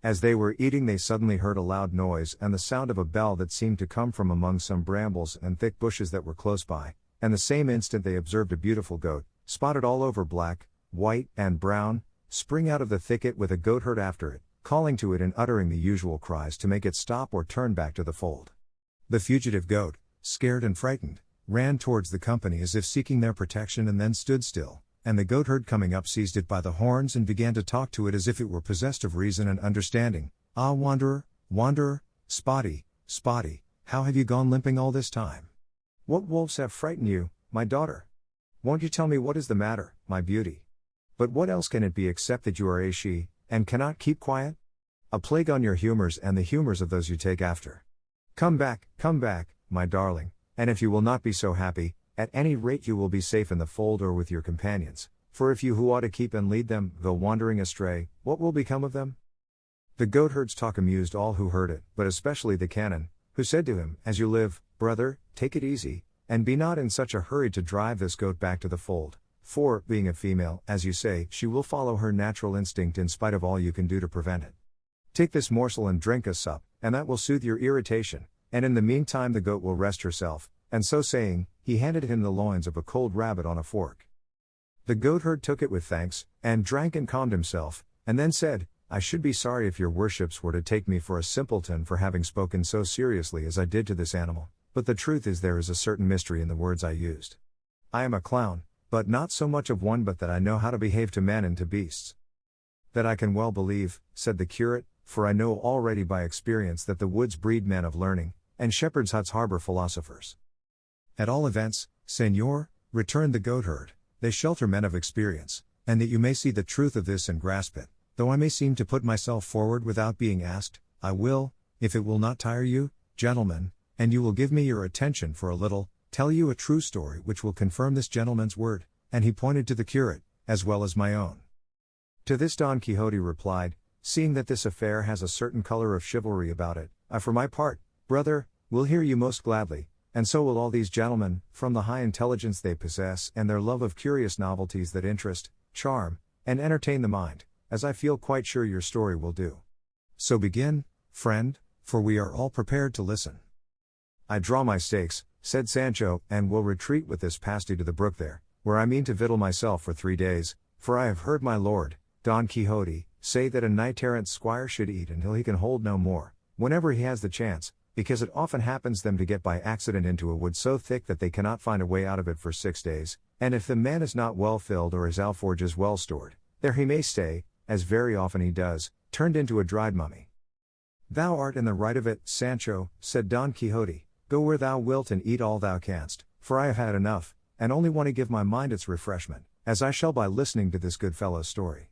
As they were eating they suddenly heard a loud noise and the sound of a bell that seemed to come from among some brambles and thick bushes that were close by, and the same instant they observed a beautiful goat, spotted all over black, white, and brown, spring out of the thicket with a goatherd after it, calling to it and uttering the usual cries to make it stop or turn back to the fold. The fugitive goat, scared and frightened, ran towards the company as if seeking their protection and then stood still, and the goatherd coming up seized it by the horns and began to talk to it as if it were possessed of reason and understanding. "Ah, wanderer, wanderer, Spotty, Spotty, how have you gone limping all this time? What wolves have frightened you, my daughter? Won't you tell me what is the matter, my beauty? But what else can it be except that you are a she, and cannot keep quiet? A plague on your humors and the humors of those you take after. Come back, my darling, and if you will not be so happy, at any rate you will be safe in the fold or with your companions, for if you who ought to keep and lead them go wandering astray, what will become of them?" The goatherd's talk amused all who heard it, but especially the canon, who said to him, "As you live, brother, take it easy, and be not in such a hurry to drive this goat back to the fold, for, being a female, as you say, she will follow her natural instinct in spite of all you can do to prevent it. Take this morsel and drink a sup, and that will soothe your irritation, and in the meantime the goat will rest herself," and so saying, he handed him the loins of a cold rabbit on a fork. The goatherd took it with thanks, and drank and calmed himself, and then said, "I should be sorry if your worships were to take me for a simpleton for having spoken so seriously as I did to this animal, but the truth is there is a certain mystery in the words I used. I am a clown, but not so much of one but that I know how to behave to men and to beasts." "That I can well believe," said the curate, "for I know already by experience that the woods breed men of learning, and shepherds' huts harbor philosophers." "At all events, Señor," returned the goatherd, "they shelter men of experience, and that you may see the truth of this and grasp it, though I may seem to put myself forward without being asked, I will, if it will not tire you, gentlemen, and you will give me your attention for a little, tell you a true story which will confirm this gentleman's word," and he pointed to the curate, "as well as my own." To this Don Quixote replied, "Seeing that this affair has a certain color of chivalry about it, I for my part, brother, will hear you most gladly, and so will all these gentlemen, from the high intelligence they possess and their love of curious novelties that interest, charm, and entertain the mind, as I feel quite sure your story will do. So begin, friend, for we are all prepared to listen." "I draw my stakes," said Sancho, "and will retreat with this pasty to the brook there, where I mean to victual myself for 3 days, for I have heard my lord, Don Quixote, say that a knight-errant's squire should eat until he can hold no more, whenever he has the chance, because it often happens them to get by accident into a wood so thick that they cannot find a way out of it for 6 days, and if the man is not well filled or his alforges well stored, there he may stay, as very often he does, turned into a dried mummy." "Thou art in the right of it, Sancho," said Don Quixote, "go where thou wilt and eat all thou canst, for I have had enough, and only want to give my mind its refreshment, as I shall by listening to this good fellow's story."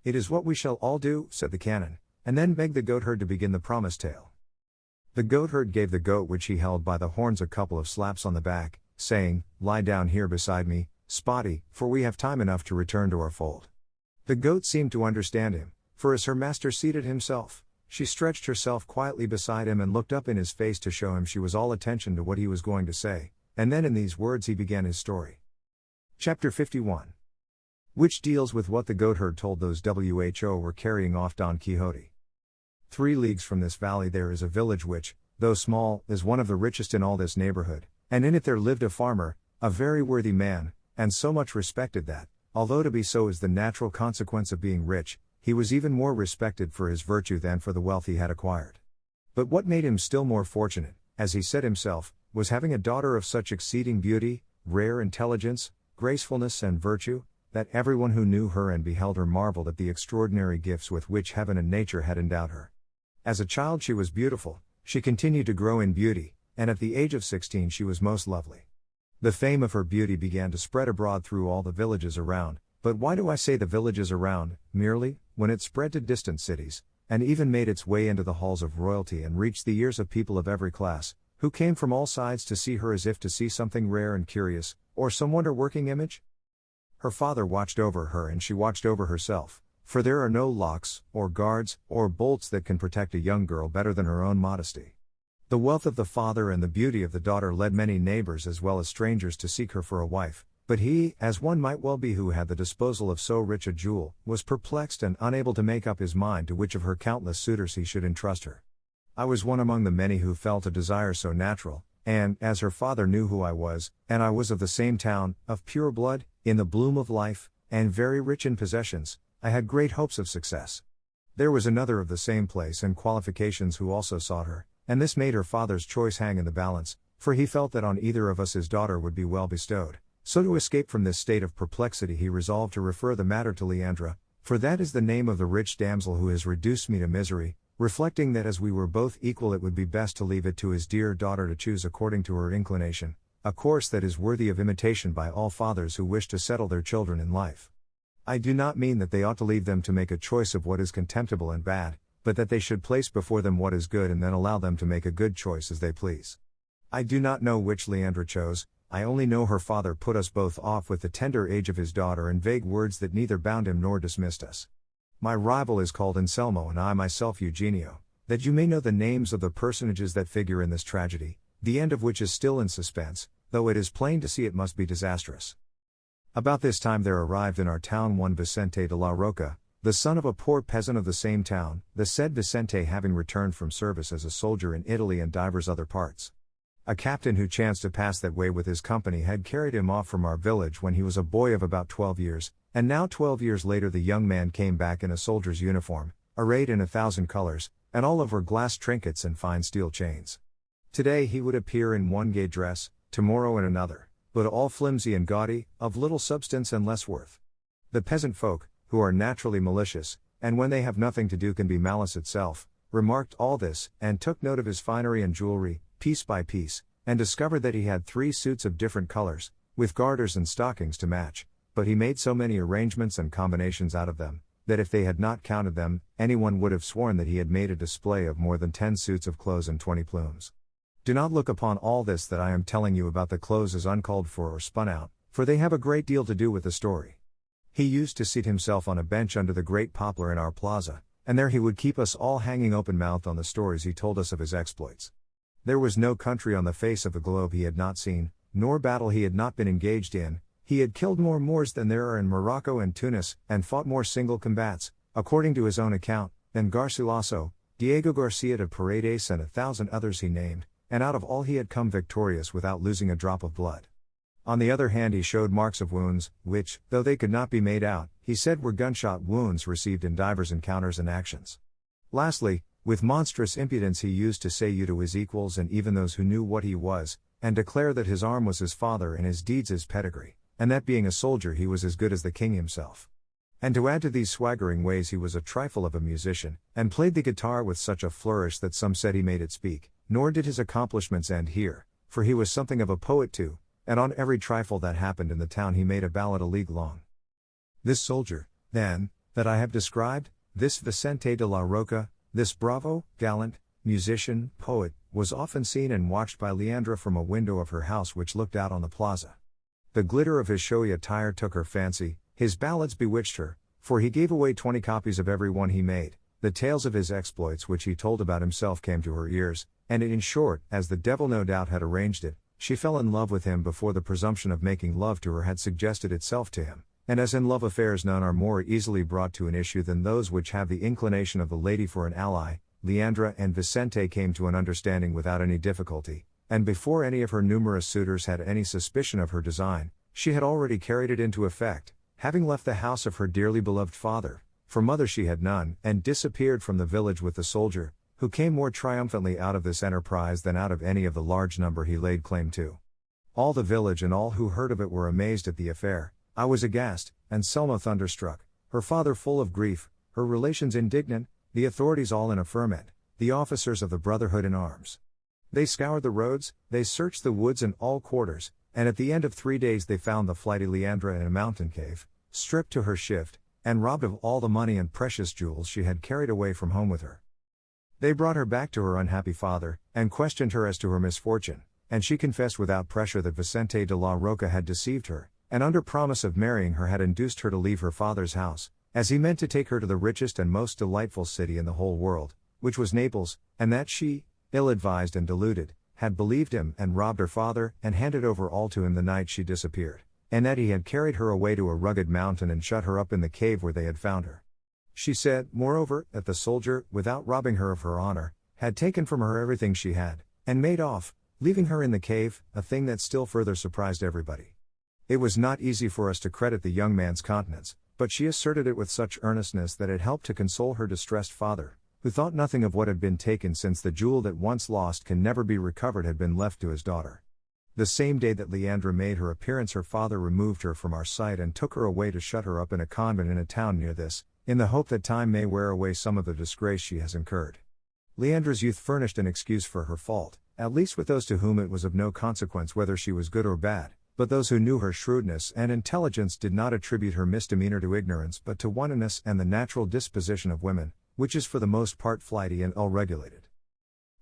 "It is what we shall all do," said the canon, and then begged the goatherd to begin the promised tale. The goatherd gave the goat which he held by the horns a couple of slaps on the back, saying, "Lie down here beside me, Spotty, for we have time enough to return to our fold." The goat seemed to understand him, for as her master seated himself, she stretched herself quietly beside him and looked up in his face to show him she was all attention to what he was going to say, and then in these words he began his story. Chapter 51. Which deals with what the goatherd told those who were carrying off Don Quixote. 3 leagues from this valley there is a village which, though small, is one of the richest in all this neighborhood, and in it there lived a farmer, a very worthy man, and so much respected that, although to be so is the natural consequence of being rich, he was even more respected for his virtue than for the wealth he had acquired. But what made him still more fortunate, as he said himself, was having a daughter of such exceeding beauty, rare intelligence, gracefulness and virtue, that everyone who knew her and beheld her marveled at the extraordinary gifts with which heaven and nature had endowed her. As a child she was beautiful, she continued to grow in beauty, and at the age of 16 she was most lovely. The fame of her beauty began to spread abroad through all the villages around, but why do I say the villages around, merely, when it spread to distant cities, and even made its way into the halls of royalty and reached the ears of people of every class, who came from all sides to see her as if to see something rare and curious, or some wonder-working image? Her father watched over her and she watched over herself, for there are no locks, or guards, or bolts that can protect a young girl better than her own modesty. The wealth of the father and the beauty of the daughter led many neighbors as well as strangers to seek her for a wife, but he, as one might well be who had the disposal of so rich a jewel, was perplexed and unable to make up his mind to which of her countless suitors he should entrust her. I was one among the many who felt a desire so natural, and, as her father knew who I was, and I was of the same town, of pure blood, in the bloom of life, and very rich in possessions, I had great hopes of success. There was another of the same place and qualifications who also sought her, and this made her father's choice hang in the balance, for he felt that on either of us his daughter would be well bestowed. So to escape from this state of perplexity he resolved to refer the matter to Leandra, for that is the name of the rich damsel who has reduced me to misery, reflecting that as we were both equal it would be best to leave it to his dear daughter to choose according to her inclination, a course that is worthy of imitation by all fathers who wish to settle their children in life. I do not mean that they ought to leave them to make a choice of what is contemptible and bad, but that they should place before them what is good and then allow them to make a good choice as they please. I do not know which Leandra chose, I only know her father put us both off with the tender age of his daughter and vague words that neither bound him nor dismissed us. My rival is called Anselmo and I myself Eugenio, that you may know the names of the personages that figure in this tragedy, the end of which is still in suspense, though it is plain to see it must be disastrous. About this time there arrived in our town one Vicente de la Roca, the son of a poor peasant of the same town, the said Vicente having returned from service as a soldier in Italy and divers other parts. A captain who chanced to pass that way with his company had carried him off from our village when he was a boy of about 12 years, and now 12 years later the young man came back in a soldier's uniform, arrayed in 1,000 colors, and all over glass trinkets and fine steel chains. Today he would appear in one gay dress, tomorrow in another, but all flimsy and gaudy, of little substance and less worth. The peasant folk, who are naturally malicious, and when they have nothing to do can be malice itself, remarked all this, and took note of his finery and jewelry, piece by piece, and discovered that he had 3 suits of different colors, with garters and stockings to match, but he made so many arrangements and combinations out of them, that if they had not counted them, anyone would have sworn that he had made a display of more than 10 suits of clothes and 20 plumes. Do not look upon all this that I am telling you about the clothes as uncalled for or spun out, for they have a great deal to do with the story. He used to seat himself on a bench under the great poplar in our plaza, and there he would keep us all hanging open-mouthed on the stories he told us of his exploits. There was no country on the face of the globe he had not seen, nor battle he had not been engaged in. He had killed more Moors than there are in Morocco and Tunis, and fought more single combats, according to his own account, than Garcilaso, Diego Garcia de Paredes and 1,000 others he named, and out of all he had come victorious without losing a drop of blood. On the other hand he showed marks of wounds, which, though they could not be made out, he said were gunshot wounds received in divers encounters and actions. Lastly, with monstrous impudence he used to say you to his equals and even those who knew what he was, and declare that his arm was his father and his deeds his pedigree, and that being a soldier he was as good as the king himself. And to add to these swaggering ways he was a trifle of a musician, and played the guitar with such a flourish that some said he made it speak, nor did his accomplishments end here, for he was something of a poet too, and on every trifle that happened in the town he made a ballad a league long. This soldier, then, that I have described, this Vicente de la Roca, this bravo, gallant, musician, poet, was often seen and watched by Leandra from a window of her house which looked out on the plaza. The glitter of his showy attire took her fancy, his ballads bewitched her, for he gave away 20 copies of every one he made, the tales of his exploits which he told about himself came to her ears, and in short, as the devil no doubt had arranged it, she fell in love with him before the presumption of making love to her had suggested itself to him, and as in love affairs none are more easily brought to an issue than those which have the inclination of the lady for an ally, Leandra and Vicente came to an understanding without any difficulty, and before any of her numerous suitors had any suspicion of her design, she had already carried it into effect, having left the house of her dearly beloved father, for mother she had none, and disappeared from the village with the soldier, who came more triumphantly out of this enterprise than out of any of the large number he laid claim to. All the village and all who heard of it were amazed at the affair. I was aghast, and Selma thunderstruck, her father full of grief, her relations indignant, the authorities all in a ferment, the officers of the Brotherhood in arms. They scoured the roads, they searched the woods and all quarters, and at the end of 3 days they found the flighty Leandra in a mountain cave, stripped to her shift, and robbed of all the money and precious jewels she had carried away from home with her. They brought her back to her unhappy father, and questioned her as to her misfortune, and she confessed without pressure that Vicente de la Roca had deceived her, and under promise of marrying her had induced her to leave her father's house, as he meant to take her to the richest and most delightful city in the whole world, which was Naples, and that she, ill-advised and deluded, had believed him and robbed her father and handed over all to him the night she disappeared, and that he had carried her away to a rugged mountain and shut her up in the cave where they had found her. She said, moreover, that the soldier, without robbing her of her honor, had taken from her everything she had, and made off, leaving her in the cave, a thing that still further surprised everybody. It was not easy for us to credit the young man's countenance, but she asserted it with such earnestness that it helped to console her distressed father, who thought nothing of what had been taken, since the jewel that once lost can never be recovered had been left to his daughter. The same day that Leandra made her appearance, her father removed her from our sight and took her away to shut her up in a convent in a town near this, in the hope that time may wear away some of the disgrace she has incurred. Leandra's youth furnished an excuse for her fault, at least with those to whom it was of no consequence whether she was good or bad, but those who knew her shrewdness and intelligence did not attribute her misdemeanor to ignorance but to wantonness and the natural disposition of women, which is for the most part flighty and ill-regulated.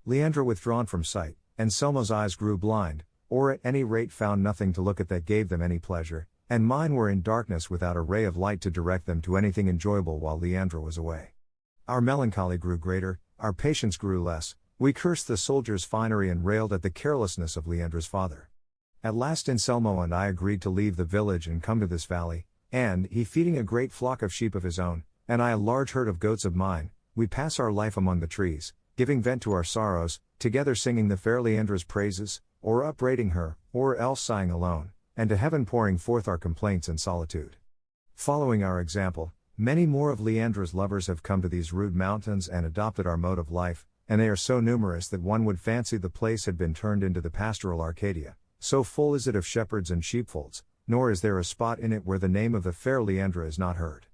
Leandra withdrawn from sight, Anselmo's eyes grew blind, or at any rate found nothing to look at that gave them any pleasure, and mine were in darkness without a ray of light to direct them to anything enjoyable while Leandra was away. Our melancholy grew greater, our patience grew less, we cursed the soldier's finery and railed at the carelessness of Leandra's father. At last Anselmo and I agreed to leave the village and come to this valley, and, he feeding a great flock of sheep of his own, and I a large herd of goats of mine, we pass our life among the trees, giving vent to our sorrows, together singing the fair Leandra's praises, or upbraiding her, or else sighing alone, and to heaven pouring forth our complaints in solitude. Following our example, many more of Leandra's lovers have come to these rude mountains and adopted our mode of life, and they are so numerous that one would fancy the place had been turned into the pastoral Arcadia, so full is it of shepherds and sheepfolds, nor is there a spot in it where the name of the fair Leandra is not heard.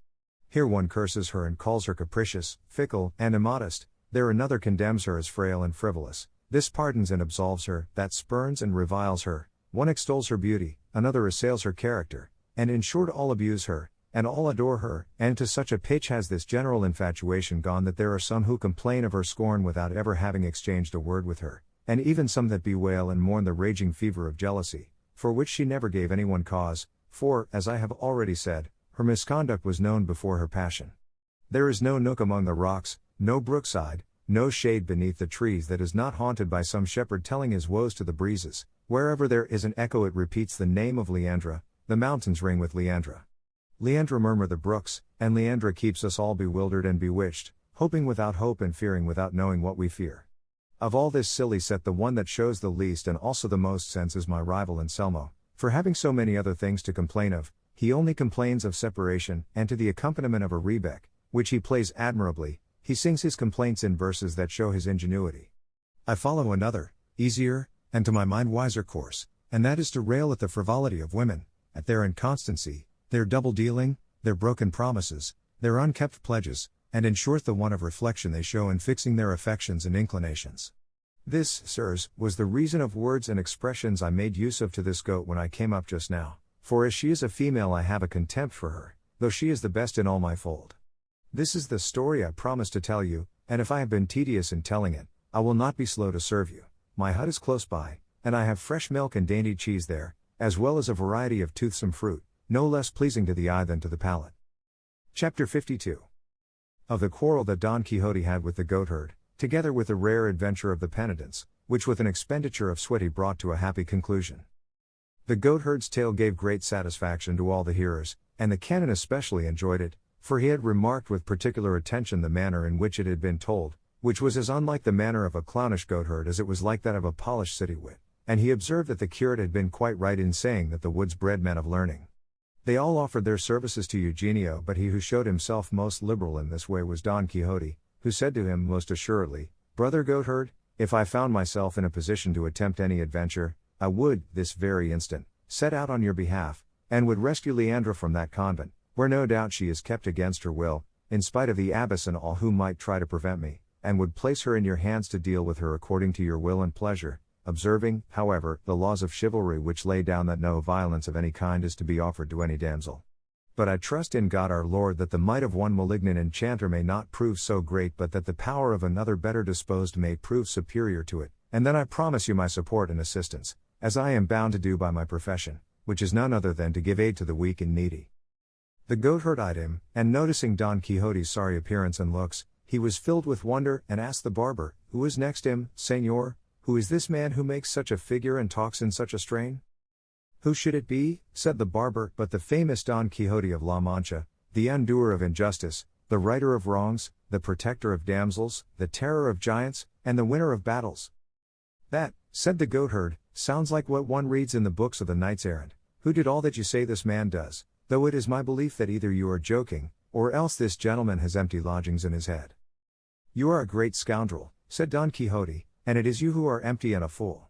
Here one curses her and calls her capricious, fickle, and immodest, there another condemns her as frail and frivolous, this pardons and absolves her, that spurns and reviles her, one extols her beauty, another assails her character, and in short all abuse her, and all adore her, and to such a pitch has this general infatuation gone that there are some who complain of her scorn without ever having exchanged a word with her, and even some that bewail and mourn the raging fever of jealousy, for which she never gave anyone cause, for, as I have already said, her misconduct was known before her passion. There is no nook among the rocks, no brookside, no shade beneath the trees that is not haunted by some shepherd telling his woes to the breezes, wherever there is an echo it repeats the name of Leandra, the mountains ring with Leandra. Leandra murmur the brooks, and Leandra keeps us all bewildered and bewitched, hoping without hope and fearing without knowing what we fear. Of all this silly set the one that shows the least and also the most sense is my rival Anselmo, for having so many other things to complain of, he only complains of separation, and to the accompaniment of a rebeck, which he plays admirably, he sings his complaints in verses that show his ingenuity. I follow another, easier, and to my mind wiser course, and that is to rail at the frivolity of women, at their inconstancy, their double-dealing, their broken promises, their unkept pledges, and in short the want of reflection they show in fixing their affections and inclinations. This, sirs, was the reason of words and expressions I made use of to this goat when I came up just now, for as she is a female I have a contempt for her, though she is the best in all my fold. This is the story I promised to tell you, and if I have been tedious in telling it, I will not be slow to serve you. My hut is close by, and I have fresh milk and dainty cheese there, as well as a variety of toothsome fruit, no less pleasing to the eye than to the palate. Chapter 52. Of the quarrel that Don Quixote had with the goatherd, together with the rare adventure of the penitents, which with an expenditure of sweat he brought to a happy conclusion. The goatherd's tale gave great satisfaction to all the hearers, and the canon especially enjoyed it, for he had remarked with particular attention the manner in which it had been told, which was as unlike the manner of a clownish goatherd as it was like that of a polished city wit, and he observed that the curate had been quite right in saying that the woods bred men of learning. They all offered their services to Eugenio, but he who showed himself most liberal in this way was Don Quixote, who said to him most assuredly, "Brother goatherd, if I found myself in a position to attempt any adventure, I would, this very instant, set out on your behalf, and would rescue Leandra from that convent, where no doubt she is kept against her will, in spite of the abbess and all who might try to prevent me, and would place her in your hands to deal with her according to your will and pleasure, observing, however, the laws of chivalry which lay down that no violence of any kind is to be offered to any damsel. But I trust in God our Lord that the might of one malignant enchanter may not prove so great, but that the power of another better disposed may prove superior to it, and then I promise you my support and assistance, as I am bound to do by my profession, which is none other than to give aid to the weak and needy. The goatherd eyed him, and noticing Don Quixote's sorry appearance and looks, he was filled with wonder, and asked the barber, who was next him, Señor, who is this man who makes such a figure and talks in such a strain? Who should it be, said the barber, but the famous Don Quixote of La Mancha, the undoer of injustice, the righter of wrongs, the protector of damsels, the terror of giants, and the winner of battles. That, said the goatherd, sounds like what one reads in the books of the knights errant, who did all that you say this man does, though it is my belief that either you are joking, or else this gentleman has empty lodgings in his head. You are a great scoundrel, said Don Quixote, and it is you who are empty and a fool.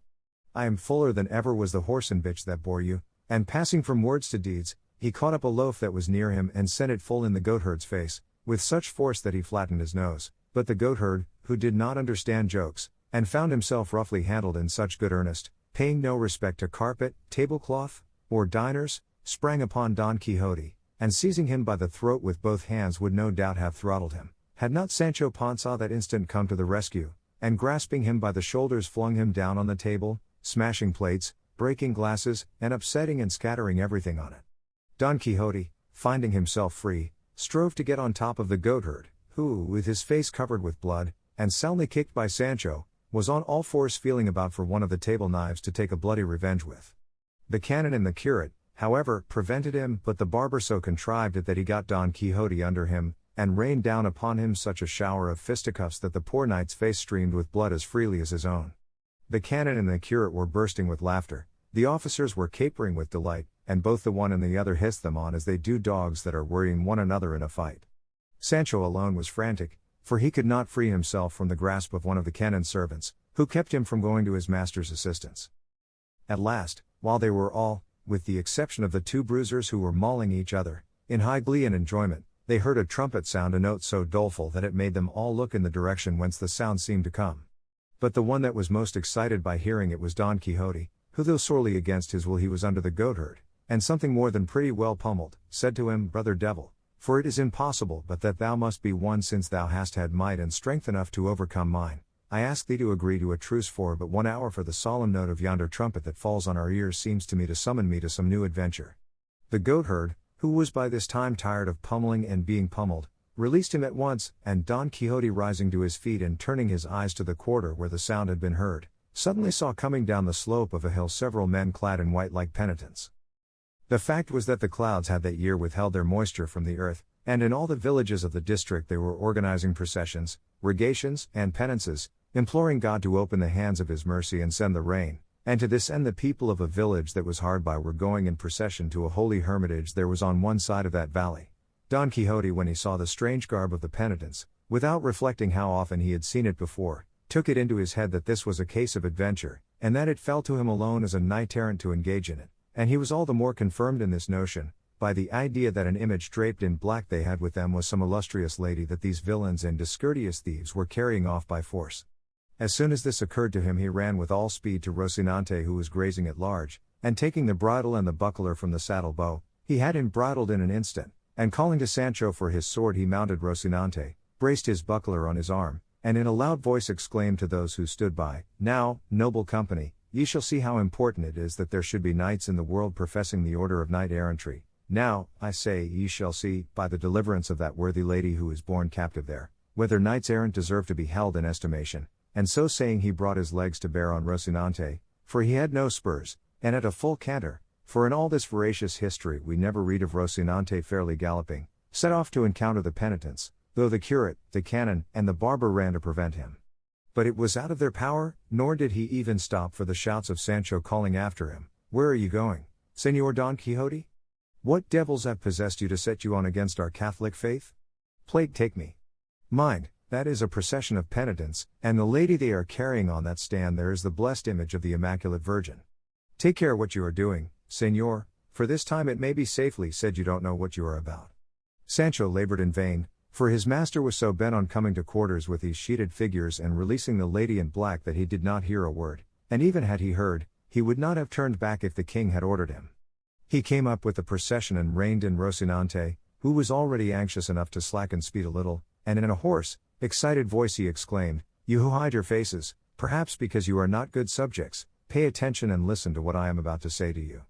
I am fuller than ever was the horse and bitch that bore you, and passing from words to deeds, he caught up a loaf that was near him and sent it full in the goatherd's face, with such force that he flattened his nose, but the goatherd, who did not understand jokes, and found himself roughly handled in such good earnest, paying no respect to carpet, tablecloth, or diners, sprang upon Don Quixote, and seizing him by the throat with both hands would no doubt have throttled him, had not Sancho Panza that instant come to the rescue, and grasping him by the shoulders flung him down on the table, smashing plates, breaking glasses, and upsetting and scattering everything on it. Don Quixote, finding himself free, strove to get on top of the goatherd, who, with his face covered with blood, and soundly kicked by Sancho, was on all fours feeling about for one of the table knives to take a bloody revenge with. The canon and the curate, however, prevented him, but the barber so contrived it that he got Don Quixote under him, and rained down upon him such a shower of fisticuffs that the poor knight's face streamed with blood as freely as his own. The canon and the curate were bursting with laughter, the officers were capering with delight, and both the one and the other hissed them on as they do dogs that are worrying one another in a fight. Sancho alone was frantic, for he could not free himself from the grasp of one of the canon's servants, who kept him from going to his master's assistance. At last, while they were all, with the exception of the two bruisers who were mauling each other, in high glee and enjoyment, they heard a trumpet sound a note so doleful that it made them all look in the direction whence the sound seemed to come. But the one that was most excited by hearing it was Don Quixote, who though sorely against his will he was under the goatherd, and something more than pretty well pummeled, said to him, Brother devil, for it is impossible but that thou must be one since thou hast had might and strength enough to overcome mine, I ask thee to agree to a truce for but 1 hour, for the solemn note of yonder trumpet that falls on our ears seems to me to summon me to some new adventure. The goatherd, who was by this time tired of pummeling and being pummeled, released him at once, and Don Quixote rising to his feet and turning his eyes to the quarter where the sound had been heard, suddenly saw coming down the slope of a hill several men clad in white like penitents. The fact was that the clouds had that year withheld their moisture from the earth, and in all the villages of the district they were organizing processions, rogations, and penances, imploring God to open the hands of his mercy and send the rain, and to this end the people of a village that was hard by were going in procession to a holy hermitage there was on one side of that valley. Don Quixote, when he saw the strange garb of the penitents, without reflecting how often he had seen it before, took it into his head that this was a case of adventure, and that it fell to him alone as a knight-errant to engage in it, and he was all the more confirmed in this notion, by the idea that an image draped in black they had with them was some illustrious lady that these villains and discourteous thieves were carrying off by force. As soon as this occurred to him he ran with all speed to Rocinante who was grazing at large, and taking the bridle and the buckler from the saddle bow, he had him bridled in an instant, and calling to Sancho for his sword he mounted Rocinante, braced his buckler on his arm, and in a loud voice exclaimed to those who stood by, Now, noble company, ye shall see how important it is that there should be knights in the world professing the order of knight-errantry. Now, I say, ye shall see, by the deliverance of that worthy lady who is born captive there, whether knights-errant deserve to be held in estimation. And so saying he brought his legs to bear on Rocinante, for he had no spurs, and at a full canter, for in all this veracious history we never read of Rocinante fairly galloping, set off to encounter the penitents, though the curate, the canon, and the barber ran to prevent him. But it was out of their power, nor did he even stop for the shouts of Sancho calling after him, Where are you going, Señor Don Quixote? What devils have possessed you to set you on against our Catholic faith? Plague take me. Mind, that is a procession of penitents, and the lady they are carrying on that stand there is the blessed image of the Immaculate Virgin. Take care what you are doing, Señor, for this time it may be safely said you don't know what you are about. Sancho labored in vain, for his master was so bent on coming to quarters with these sheeted figures and releasing the lady in black that he did not hear a word, and even had he heard, he would not have turned back if the king had ordered him. He came up with the procession and reined in Rocinante, who was already anxious enough to slacken speed a little, and in a hoarse, excited voice he exclaimed, "You who hide your faces, perhaps because you are not good subjects, pay attention and listen to what I am about to say to you."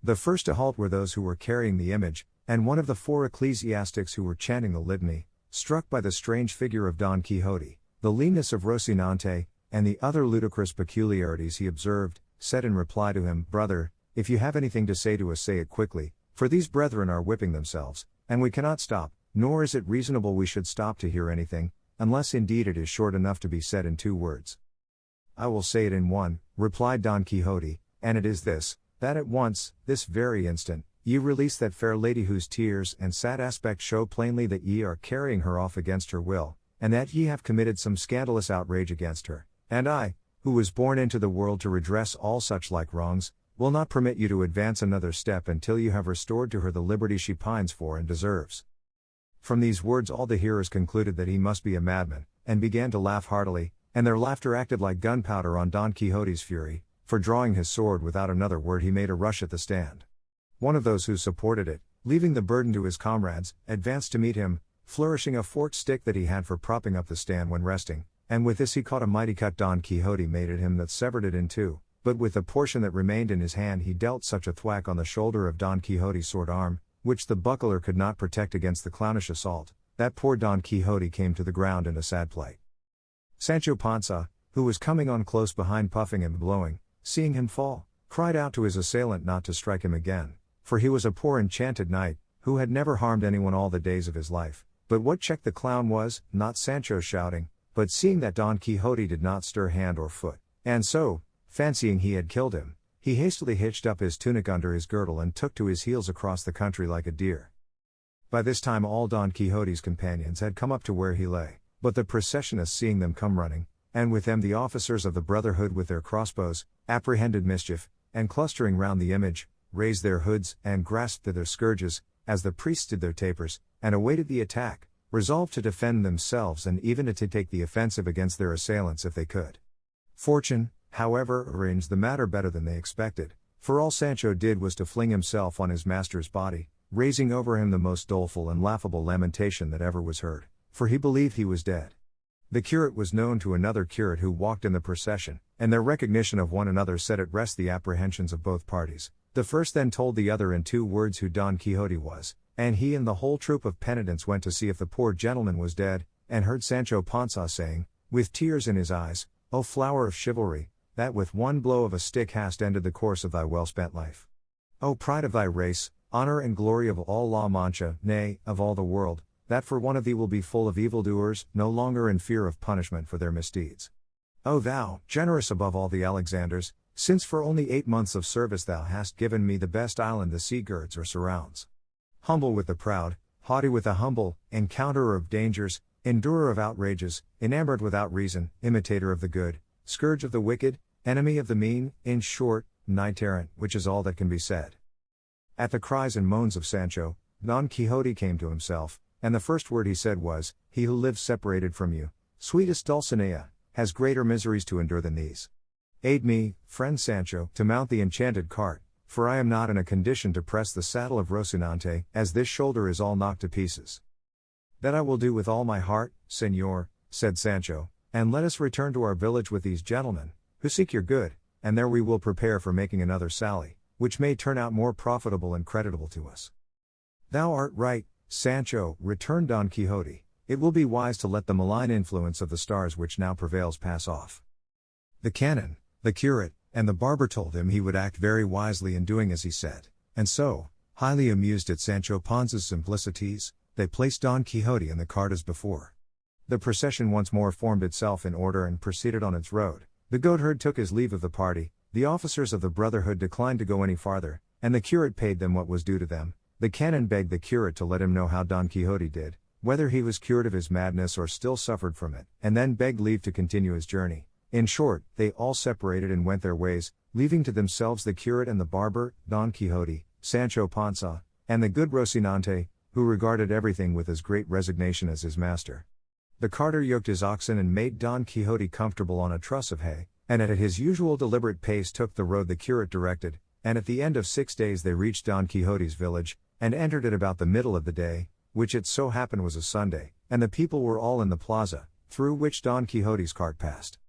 The first to halt were those who were carrying the image, and one of the 4 ecclesiastics who were chanting the litany, struck by the strange figure of Don Quixote, the leanness of Rocinante, and the other ludicrous peculiarities he observed, said in reply to him, "Brother, if you have anything to say to us, say it quickly, for these brethren are whipping themselves, and we cannot stop, nor is it reasonable we should stop to hear anything, unless indeed it is short enough to be said in 2 words. "I will say it in 1, replied Don Quixote, "and it is this, that at once, this very instant, ye release that fair lady whose tears and sad aspect show plainly that ye are carrying her off against her will, and that ye have committed some scandalous outrage against her, and I, who was born into the world to redress all such like wrongs, will not permit you to advance another step until you have restored to her the liberty she pines for and deserves." From these words all the hearers concluded that he must be a madman, and began to laugh heartily, and their laughter acted like gunpowder on Don Quixote's fury, for drawing his sword without another word he made a rush at the stand. One of those who supported it, leaving the burden to his comrades, advanced to meet him, flourishing a forked stick that he had for propping up the stand when resting, and with this he caught a mighty cut Don Quixote made at him that severed it in 2, but with the portion that remained in his hand he dealt such a thwack on the shoulder of Don Quixote's sword arm, which the buckler could not protect against the clownish assault, that poor Don Quixote came to the ground in a sad plight. Sancho Panza, who was coming on close behind puffing and blowing, seeing him fall, cried out to his assailant not to strike him again, for he was a poor enchanted knight, who had never harmed anyone all the days of his life. But what checked the clown was, not Sancho's shouting, but seeing that Don Quixote did not stir hand or foot, and so, fancying he had killed him, he hastily hitched up his tunic under his girdle and took to his heels across the country like a deer. By this time all Don Quixote's companions had come up to where he lay, but the processionists seeing them come running, and with them the officers of the Brotherhood with their crossbows, apprehended mischief, and clustering round the image, raised their hoods and grasped their scourges, as the priests did their tapers, and awaited the attack, resolved to defend themselves and even to take the offensive against their assailants if they could. Fortune, however, arranged the matter better than they expected, for all Sancho did was to fling himself on his master's body, raising over him the most doleful and laughable lamentation that ever was heard, for he believed he was dead. The curate was known to another curate who walked in the procession, and their recognition of one another set at rest the apprehensions of both parties. The first then told the other in 2 words who Don Quixote was, and he and the whole troop of penitents went to see if the poor gentleman was dead, and heard Sancho Panza saying, with tears in his eyes, "O flower of chivalry, that with one blow of a stick hast ended the course of thy well-spent life. O pride of thy race, honor and glory of all La Mancha, nay, of all the world, that for one of thee will be full of evildoers, no longer in fear of punishment for their misdeeds. O thou, generous above all the Alexanders, since for only 8 months of service thou hast given me the best island the sea girds or surrounds. Humble with the proud, haughty with the humble, encounterer of dangers, endurer of outrages, enamored without reason, imitator of the good, scourge of the wicked, enemy of the mean, in short, knight-errant, which is all that can be said." At the cries and moans of Sancho, Don Quixote came to himself, and the first word he said was, "He who lives separated from you, sweetest Dulcinea, has greater miseries to endure than these. Aid me, friend Sancho, to mount the enchanted cart, for I am not in a condition to press the saddle of Rocinante, as this shoulder is all knocked to pieces." "That I will do with all my heart, Señor," said Sancho, "and let us return to our village with these gentlemen, who seek your good, and there we will prepare for making another sally, which may turn out more profitable and creditable to us." "Thou art right, Sancho," returned Don Quixote, "it will be wise to let the malign influence of the stars which now prevails pass off." The canon, the curate, and the barber told him he would act very wisely in doing as he said, and so, highly amused at Sancho Panza's simplicities, they placed Don Quixote in the cart as before. The procession once more formed itself in order and proceeded on its road. The goatherd took his leave of the party, the officers of the Brotherhood declined to go any farther, and the curate paid them what was due to them. The canon begged the curate to let him know how Don Quixote did, whether he was cured of his madness or still suffered from it, and then begged leave to continue his journey. In short, they all separated and went their ways, leaving to themselves the curate and the barber, Don Quixote, Sancho Panza, and the good Rocinante, who regarded everything with as great resignation as his master. The carter yoked his oxen and made Don Quixote comfortable on a truss of hay, and at his usual deliberate pace took the road the curate directed, and at the end of 6 days they reached Don Quixote's village, and entered it about the middle of the day, which it so happened was a Sunday, and the people were all in the plaza, through which Don Quixote's cart passed.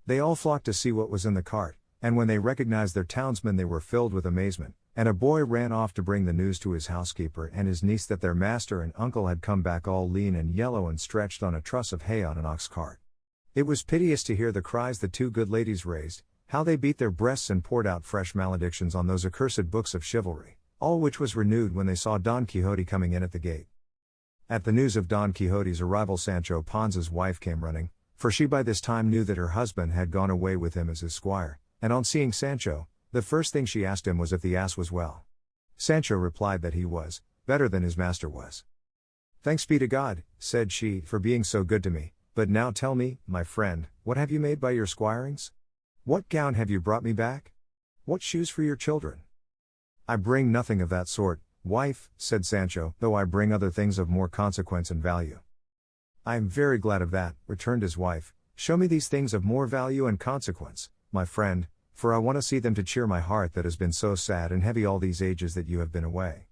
They all flocked to see what was in the cart, and when they recognized their townsman they were filled with amazement, and a boy ran off to bring the news to his housekeeper and his niece that their master and uncle had come back all lean and yellow and stretched on a truss of hay on an ox cart. It was piteous to hear the cries the two good ladies raised, how they beat their breasts and poured out fresh maledictions on those accursed books of chivalry, all which was renewed when they saw Don Quixote coming in at the gate. At the news of Don Quixote's arrival Sancho Panza's wife came running, for she by this time knew that her husband had gone away with him as his squire, and on seeing Sancho, the first thing she asked him was if the ass was well. Sancho replied that he was, better than his master was. "Thanks be to God," said she, "for being so good to me, but now tell me, my friend, what have you made by your squirings? What gown have you brought me back? What shoes for your children?" "I bring nothing of that sort, wife," said Sancho, "though I bring other things of more consequence and value." "I am very glad of that," returned his wife. "Show me these things of more value and consequence, my friend, for I want to see them to cheer my heart that has been so sad and heavy all these ages that you have been away."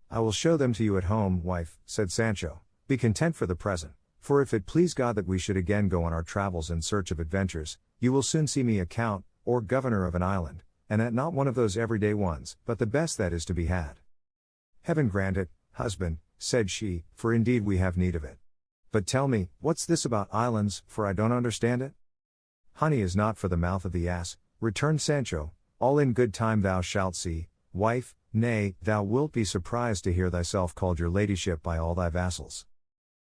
"I will show them to you at home, wife," said Sancho. "Be content for the present, for if it please God that we should again go on our travels in search of adventures, you will soon see me a count, or governor of an island, and that not one of those everyday ones, but the best that is to be had." "Heaven grant it, husband," said she, "for indeed we have need of it. But tell me, what's this about islands, for I don't understand it?" "Honey is not for the mouth of the ass," returned Sancho, "all in good time thou shalt see, wife, nay, thou wilt be surprised to hear thyself called your ladyship by all thy vassals."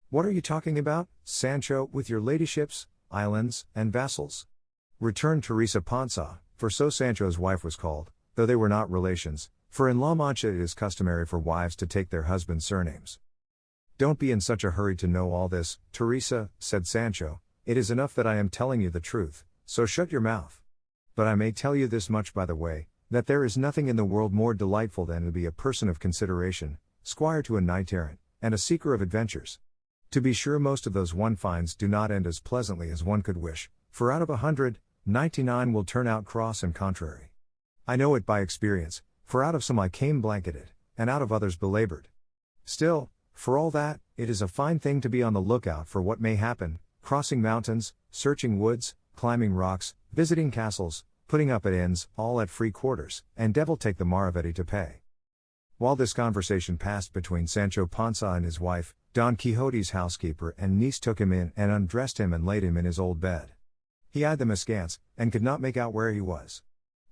"What are you talking about, Sancho, with your ladyships, islands, and vassals?" returned Teresa Panza, for so Sancho's wife was called, though they were not relations, for in La Mancha it is customary for wives to take their husbands' surnames. "Don't be in such a hurry to know all this, Teresa," said Sancho, "it is enough that I am telling you the truth, so shut your mouth. But I may tell you this much by the way, that there is nothing in the world more delightful than to be a person of consideration, squire to a knight-errant, and a seeker of adventures. To be sure most of those one finds do not end as pleasantly as one could wish, for out of 100, 99 will turn out cross and contrary. I know it by experience, for out of some I came blanketed, and out of others belabored. Still, for all that, it is a fine thing to be on the lookout for what may happen, crossing mountains, searching woods, climbing rocks, visiting castles, putting up at inns, all at free quarters, and devil take the maravedì to pay." While this conversation passed between Sancho Panza and his wife, Don Quixote's housekeeper and niece took him in and undressed him and laid him in his old bed. He eyed them askance, and could not make out where he was.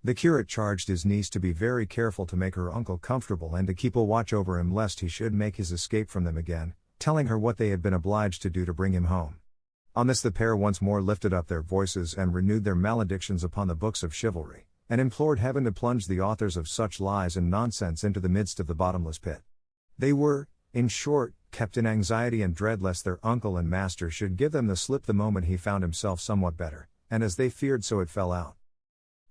The curate charged his niece to be very careful to make her uncle comfortable and to keep a watch over him lest he should make his escape from them again, telling her what they had been obliged to do to bring him home. On this the pair once more lifted up their voices and renewed their maledictions upon the books of chivalry, and implored heaven to plunge the authors of such lies and nonsense into the midst of the bottomless pit. They were, in short, kept in anxiety and dread lest their uncle and master should give them the slip the moment he found himself somewhat better, and as they feared so it fell out.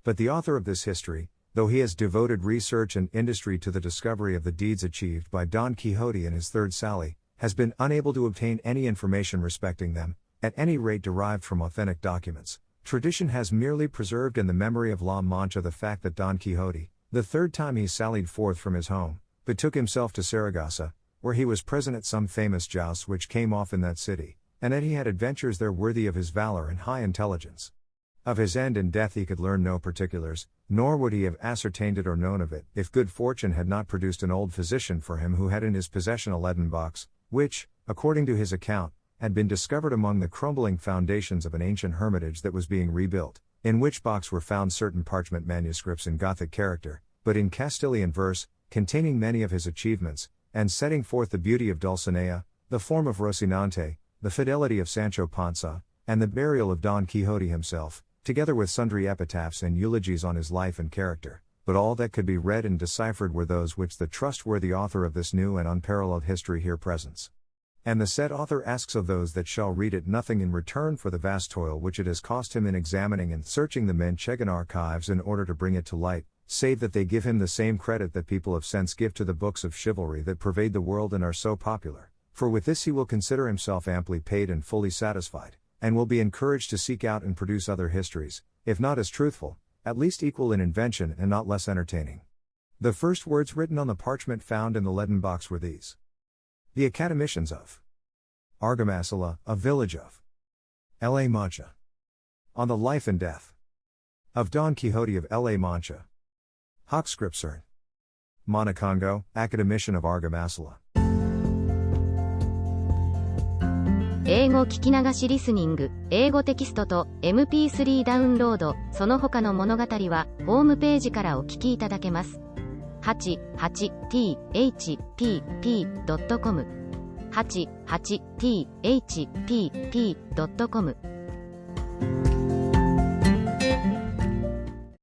But the author of this history, though he has devoted research and industry to the discovery of the deeds achieved by Don Quixote in his third sally, has been unable to obtain any information respecting them, at any rate derived from authentic documents. Tradition has merely preserved in the memory of La Mancha the fact that Don Quixote, the third time he sallied forth from his home, betook himself to Saragossa, where he was present at some famous jousts which came off in that city, and that he had adventures there worthy of his valor and high intelligence. Of his end and death he could learn no particulars, nor would he have ascertained it or known of it, if good fortune had not produced an old physician for him who had in his possession a leaden box, which, according to his account, had been discovered among the crumbling foundations of an ancient hermitage that was being rebuilt, in which box were found certain parchment manuscripts in Gothic character, but in Castilian verse, containing many of his achievements, and setting forth the beauty of Dulcinea, the form of Rocinante, the fidelity of Sancho Panza, and the burial of Don Quixote himself, together with sundry epitaphs and eulogies on his life and character, but all that could be read and deciphered were those which the trustworthy author of this new and unparalleled history here presents. And the said author asks of those that shall read it nothing in return for the vast toil which it has cost him in examining and searching the Manchegan archives in order to bring it to light, save that they give him the same credit that people of sense give to the books of chivalry that pervade the world and are so popular, for with this he will consider himself amply paid and fully satisfied, and will be encouraged to seek out and produce other histories, if not as truthful, at least equal in invention and not less entertaining. The first words written on the parchment found in the leaden box were these. The Academicians of Argamasilla, a village of La Mancha. On the life and death of Don Quixote of La Mancha. Hoc script cert. Monacongo, Academician of Argamasilla. 英語聞き流しリスニング、英語テキストと MP3 ダウンロード、その他の物語はホームページからお聞きいただけます。88thpp.com 88thpp.com